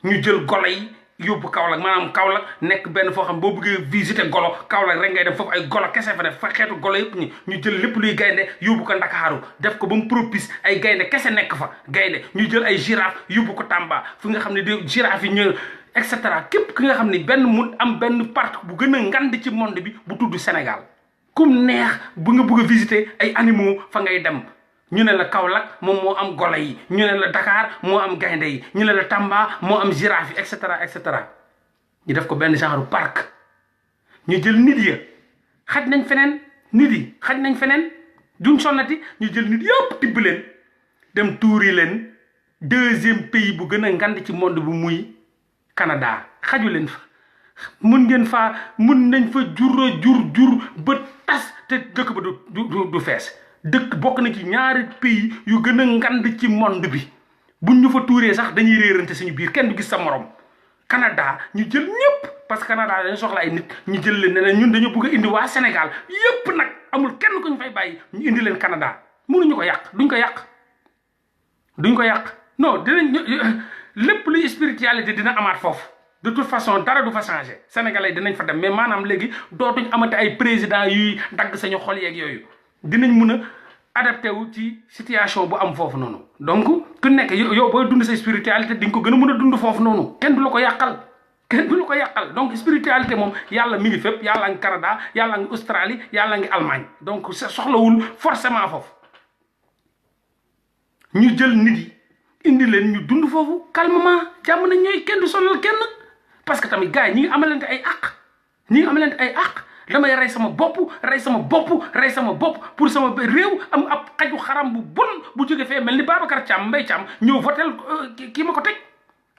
ñu jël golo yi yóbbu Kaolack maanaam Kaolack nekk benn foo xam boo bëggee visiter golo Kaolack rek ngay dem foofu ay golo kese fa def fa xeetu golo yëpp ñu jël lépp luy gaynde yóbbu ko Ndakaaru def ko ba mu propice ay gaynde kese nekk fa gaynde ñu jël ay girafe yóbbu ko Tamba fi nga xam ne de girafe yi ñëw et cetera képp ki nga xam ne mu am benn parc bu gën a ngand ci monde bi bu tudd Sénégal comme neex bu nga bëgg a visiter ay animaux fa ngay dem ñu ne la Kaolack moom moo am golo yi ñu ne la Dakar moo am gaynde yi ñu ne la Tamba moo am girafe yi et cetera ñu def ko benn genre parc ñu jël nit ya xaj nañ feneen nit yi xaj nañ feneen duñ sonnati ñu jël nit yëpp tibb leen dem tuuri leen deuxième pays bu gën a ngand ci monde bu muy Canada xaju leen fa mun nañ fa jur ba tas te dëkk ba du fees dëkk bokk na ci ñaari pays yu gën a ngand ci monde bi buñ ñu fa tuuree sax dañuy réerante suñu biir kenn du gis sa morom Canada ñu jël ñëpp parce que Canada dañu soxla ay nit ñu jël leen ne ñun dañoo bëgg a indi waa Sénégal yëpp nag amul kenn ku ñu fay bàyyi ñu indi leen Canada mënuñu ko yàq duñ ko yàq non dinañ lépp luy spiritualité dina amaat foofu de toute façon dara du fa changé sénégalais dinañ fa dem mais maanaam léegi dootuñ amati ay président yuy dagg sañu xol yeeg yooyu dinañ mun a adapté wu ci situation bu am foofu noonu donc ku nekk yow booy dund sa spiritualité di nga ko gën a mën a dund foofu noonu kenn du la ko yàqal donc spiritualité moom yàlla mi ngi fépp yàlla ngi Canada yàlla ngi Australie yàlla ngi Allemagne donc soxlawul forcément foofu ñu jël nit yi indi leen ñu dund foofu calmement jàmm nañ ñooy kenn du sonal kenn parce que tamit gars yi ñi ngi amalante ay àq damay rey sama bopp pour sama réew am ab xaju xaram bu bon bu jóge fee mel ni Babacar Thiam Mbaye Thiam ñëw votel kii ma ko teg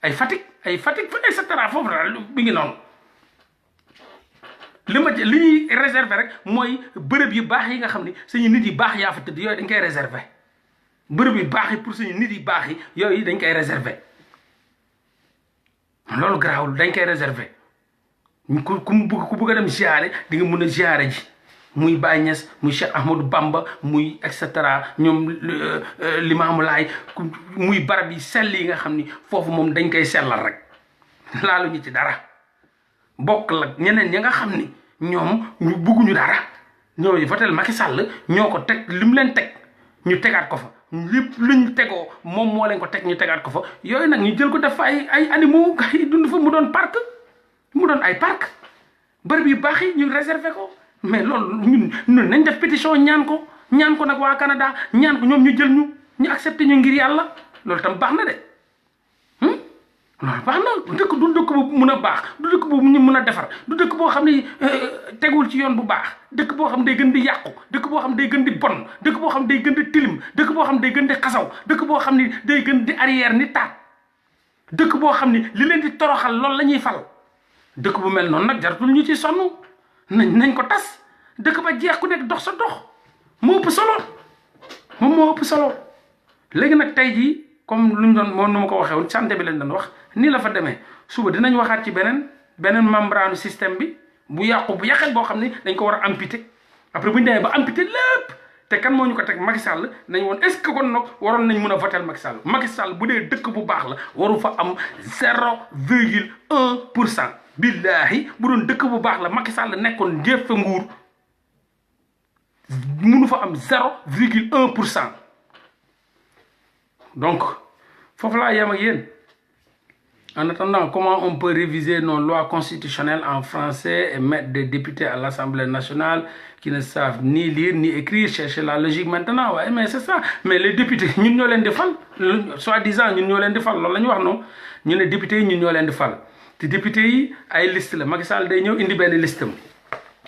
ay Fatick et cetera foofu daal bi ngi noonu li ñuy réserver rek mooy bërëb yu baax yi nga xam ne suñu nit yi baax yaa fa tëdd yooyu dañ koy réserver bërëb yu baax yi pour suñu nit yi baax yi yooyu dañ koy réserver loolu garaawul dañ koy réserver ku bëgg a dem ziare di nga mun a ziare ji muy Baye Niass muy Cheikh Ahmadou Bamba muy et cetera ñoom Limaamu Laay muy barab yi sell yi nga xam ni foofu moom dañ koy sellal rek laalu ñu ci dara bokk la ñeneen ñi nga xam ni ñoom ñu bugguñu dara ñooy votel Macky Sall ñoo ko teg li mu leen teg ñu tegaat ko fa lépp luñ tegoo moom moo leen ko teg ñu tegaat ko fa yooyu nag ñu jël ko def fa ay animaux yi dund fa mu doon parc mu doon ay parc bërëb yu baax yi ñu réservé ko mais loolu ñun nañ def pétition ñaan ko nag waa Canada ñaan ko ñoom ñu jël ñu accepté ñu ngir yàlla loolu tam baax na de loolu baax na dëkk du dëkk bu mun a baax du dëkk bu ñu mun a defar du dëkk boo xam ne tegul ci yoon bu baax dëkk boo xam day gën di yàqu dëkk boo xam day gën di bon dëkk boo xam day gën di tilim dëkk boo xam day gën di xasaw dëkk boo xam ni day gën di arrière ni taat dëkk boo xam ni li leen di toroxal loolu la ñuy fal dëkk bu mel noonu nag jaratul ñu ci sonn nañ ko tas dëkk ba jeex ku nekk dox sa dox moo ëpp solo moom moo ëpp solo léegi nag tey jii comme lu ñu doon moom nu ma ko waxee woon santé bi lañ doon wax nii la fa demee suba dinañ waxaat ci beneen membrane système bi bu yàqu bu yàqal boo xam ne dañ ko war a amputé après bu ñu demee ba amputé lépp te kan moo ñu ko teg Macky Sall nañ woon est ce que kon nag waroon nañ mën a voter Macky Sall bu dee dëkk bu baax la waru fa am 0,1%. billahi bu doon dëkk bu baax la Macky Sall nekkoon njëf fa nguur mënu fa am 0,1%. donc foofu laa yem ak yéen en attendant comment on peut réviser nos lois constitutionnelles en français et mettre des députés à l'Assemblée nationale qui ne savent ni lire ni écrire chercher la logique maintenant waaye mais c'est ça mais les députés ñun ñoo leen di fal soi-disant ñun ñoo leen di fal loolu la ñu wax non ñu ne députés yi ñun ñoo leen di fal te députés yi ay liste la Macky Sall day ñëw indi benn listam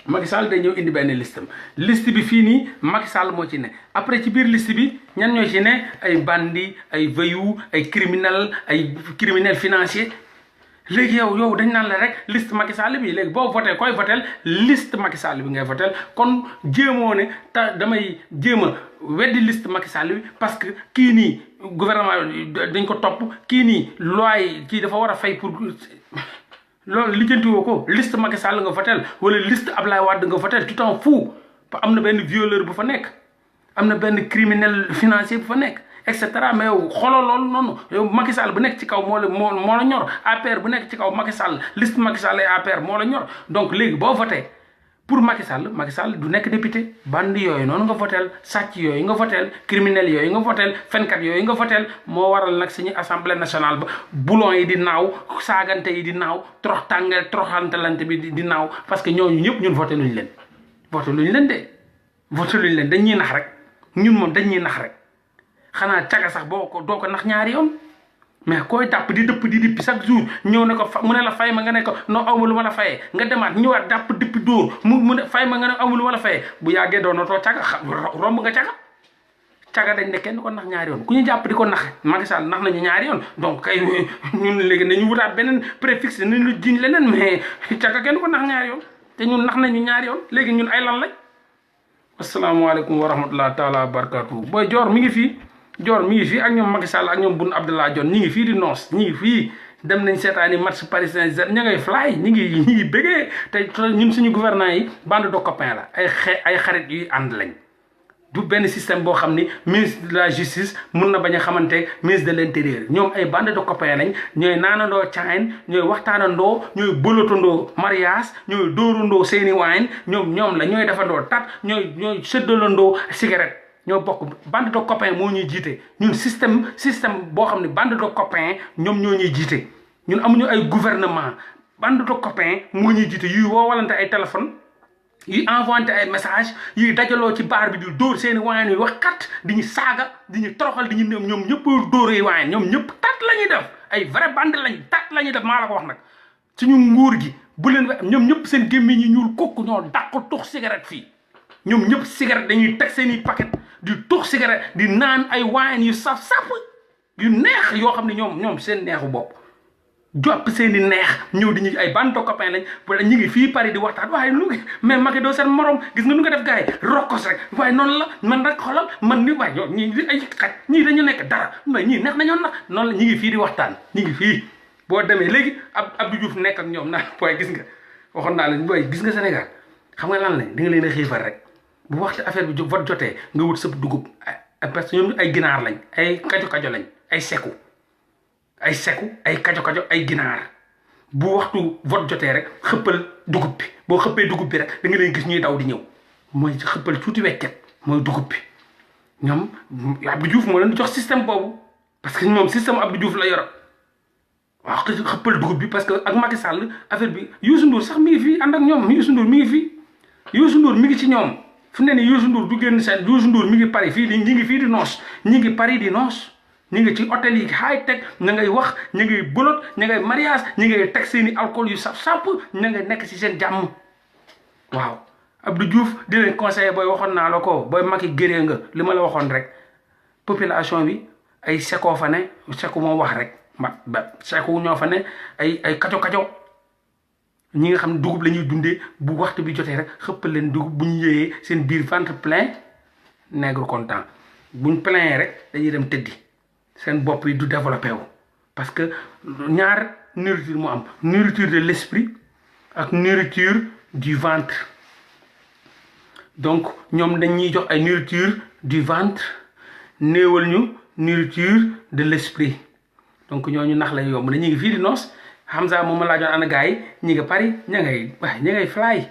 Macky Sall day ñëw indi benn listam liste bi fii nii Macky Sall moo ci ne après ci biir liste bi ñan ñoo ci ne ay bandi ay voyous ay criminel financier léegi yow dañ naan la rek liste Macky Sall bi léegi boo voté koy votel liste Macky Sall bi ngay votel kon jéemoo ne damay jéem a weddi liste Macky Sall bi parce que kii nii gouvernement dañ ko topp kii nii loi yi kii dafa war a fay pour loolu lijjantiwoo ko liste Macky Sall nga votel wala liste Ablaye Wade nga votel tu t'en fous am na benn violeur bu fa nekk am na benn criminel financier bu fa nekk et cetera mais yow xooloo loolu noonu yow Macky Sall bu nekk ci kaw moo la ñor APR bu nekk ci kaw Macky Sall liste Macky Sall et APR moo la ñor donc léegi boo voté pour Macky Sall du nekk député bandi yooyu noonu nga votel sàcc yooyu nga votel criminel yooyu nga votel fenkat yooyu nga votel moo waral nag suñu assemblée nationale ba boulon yi di naaw saagante yi di naaw toroxantalante bi di naaw parce que ñooñu ñëpp ñun voté luñ leen dañ ñuy nax rek ñun moom dañ ñuy nax rek xanaa caga sax doo ko nax ñaari yoon mais koy dàpp di dëpp di dippi chaque jour ñëw ne ko mu ne la fay ma nga ne ko non awma lu ma la fayee nga demaat ñëwaat dàpp dippi dóor mu ne fay ma nga ne awma lu ma la fayee bu yàggee doonatoo caga romb nga caga dañ ne kenn ko nax ñaari yoon ku ñu jàpp di ko nax Macky Sall nax nañu ñaari yoon donc kay ñun léegi nañu wutaat beneen préfixe nañ lu jiñ leneen mais caga kenn ko nax ñaari yoon te ñun nax nañu ñaari yoon léegi ñun ay lan lañ asalaamaaleykum wa rahmatulah taala wa barakatuh booy Dior mi ngi fii ak ñoom Macky Sall ak ñoom Boun Abdallah Dionne ñi ngi fii di noos ñi ngi fii dem nañ seetaani match Paris Saint-Germain ña ngay fly ñi ngi bëggee te ñun suñu gouvernement yi bande de copains la ay xarit yuy ànd lañ du benn système boo xam ni ministre de la justice mun na bañ a xamante ministre de l'intérieur ñoom ay bande de copains lañ ñooy naanandoo caayin ñooy waxtaanandoo ñooy bolotandoo mariage ñooy dóorandoo seeni waayin ñoom la ñooy defandoo tat ñooy séddalandoo cigarette ñoo bokk bande de copains moo ñuy jiite ñun système boo xam ne bande de copains ñoom ñoo ñuy jiite ñun amuñu ay gouvernement bande de copains moo ñuy jiite yuy woowalante ay téléphone yuy envoyé ay message yuy dajaloo ci baar bi di dóor seeni waayen yi wax kat di ñu saaga di ñu toroxal di ñu ñoom ñëpp dóoree waayen ñoom ñëpp tat la ñuy def ay vrai bande lañ tat la ñuy def maa la ko wax nag suñu nguur gi bu leen ñoom ñëpp seen gémmiñ ñi ñuul kooku ñoo dàq tux cigarette fii ñoom ñëpp cigarette dañuy teg seen i paquet di tux cigarette di naan ay waayen yu saf yu neex yoo xam ne ñoom seen neexu bopp jopp seen i neex ñëw di ñu ay bande de copains lañ wala ñu ngi fii Paris di waxtaan waaye lu mais Macky doo seen morom gis nga nu nga def gars yi rokkos rek waaye noonu la man rek xoolal man ni waaye ñoo ñii ay xaj ñii dañu nekk dara mais ñii neex nañoon na noonu la ñu ngi fii di waxtaan ñu ngi fii boo demee léegi Abdou Diouf nekk ak ñoom naan booy gis nga waxoon naa leen booy gis nga Sénégal xam nga lan lañ di nga leen a xiifal rek bu waxtu affaire bi vote jotee nga wut sëb dugub parce que ñoom ay ginaar lañ ay kajo lañ ay seku ay kajo ay ginaar bu waxtu vote jotee rek xëppal dugub bi boo xëppee dugub bi rek da nga leen gis ñuy daw di ñëw mooy xëppal tuuti wekket mooy dugub bi ñoom Abdou Diouf moo leen di jox système boobu parce que moom système Abdou Diouf la yor waaw xëppal dugub bi parce que ak Macky Sall affaire bi Youssou Ndour sax mi ngi fii ànd ak ñoom Youssou Ndour mi ngi fii Youssou Ndour mi ngi ci ñoom fu ne ni Youssou Ndour du génn seen Youssou Ndour mi ngi Paris fii ñi ngi fii di noos ñi ngi Paris di noos ñi ngi ci hôtel yi high tech ña ngay wax ña ngay bolot ña ngay mariage ñi ngay teg seeni alcool yu sap ña ngay nekk ci seen jàmm waaw Abdou Diouf di leen conseiller booy waxoon naa la ko booy Macky géree nga li ma la waxoon rek population bi ay seko fa ne seko moo wax rek ba seko ñoo fa ne ay kaco ñi nga xam ne dugub la ñuy dundee bu waxtu bi jotee rek xëppal leen dugub bu ñu yëyee seen biir ventre plein nègre content buñ plein rek dañuy dem tëddi seen bopp yi du développé wu parce que ñaar nourriture mu am nourriture de l'esprit ak nourriture du ventre donc ñoom dañuy jox ay nourriture du ventre néewal ñu nourriture de l'esprit donc ñooñu nax lay yomb na ñu ngi fii di noos Hamza moom ma laajoon ana gars yi ñi nga Paris ña ngay fly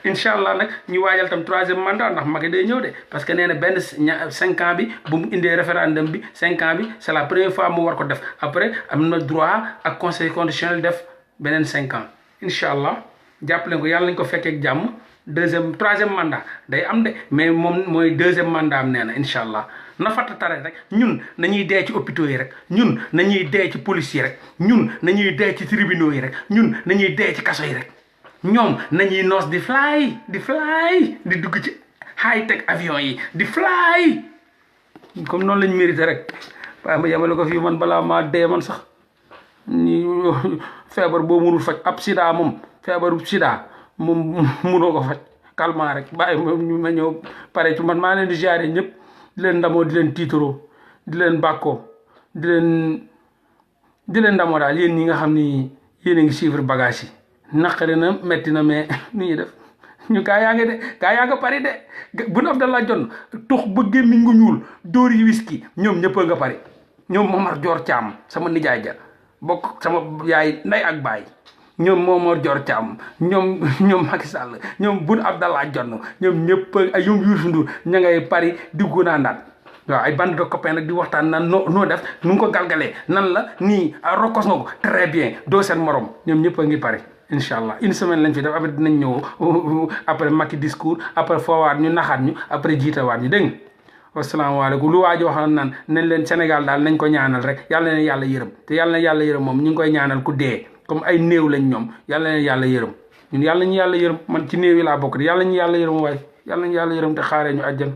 incha allah nag ñu waajal tam 3e mandat ndax Macky day ñëw de parce que nee na benn 5 ans bi bu mu indee référendum bi 5 ans bi c'est la première fois mu war ko def après am na droit ak conseil constitutionnel def beneen 5 ans incha allah jàppale ko yàlla nañ ko fekkee ak jàmm 3e mandat day am de mais moom mooy 2e mandat am nee na incha allah na fatta tare rek ñun nañuy dee ci hôpitaux yi rek ñun nañuy dee ci police yi rek ñun nañuy dee ci tribunaux yi rek ñun nañuy dee ci kaso yi rek ñoom nañuy noos di fly di dugg ci high tech avion yi di fly comme noonu lañ mérité rek waaye ma yemale ko fii man balaa maa dee man sax ni feebar boo mënul faj ab sida moom feebaru sida moom mënoo ko faj calmant rek bàyyi ma ñëw pare ci man maa leen di jaare ñëpp di leen ndamoo di leen tiitaroo di leen bàkkoo di leen ndamoo daal yéen ñi nga xam ni yéen a ngi suivre bagage yi naqari na metti na mais ni ñuy def ñu gaa yaa nga pari de Boun Abdallah Dionne tux ba gémmiñ ngu ñuul dóor yi whisky ñoom ñëpp nga pari ñoom Momar Dior Thiam sama nijaay ja bokk sama yaay nday ak baay ñoom Momar Dior Thiam ñoom Macky Sall ñoom Boun Abdallah Dionne ñoom ñëpp ay ñoom Youssou Ndour ña ngay pari di góonaandaan waaw ay bande de copains nag di waxtaan nan noo def nu nga ko galgalee nan la nii rokos nga ko très bien doo seen morom ñoom ñëpp a ngi pari incha allah une semaine lañ fi def après dinañ ñëw après Macky discours après foowaat ñu naxaat ñu après jiitawaat ñu dégg nga wasalaamaaleykum lu waaji wax naan nañ leen Sénégal daal nañ ko ñaanal rek yàlla na yàlla yërëm te yàlla na yàlla yërëm moom ñu ngi koy ñaanal ku dee comme ay néew lañ ñoom yàlla na yàlla yërëm ñun yàlla ñu yàlla yërëm man ci néew yi laa bokk de yàlla ñu yàlla yërëm waaye yàlla ñu yàlla yërëm te xaaree ñu àjjan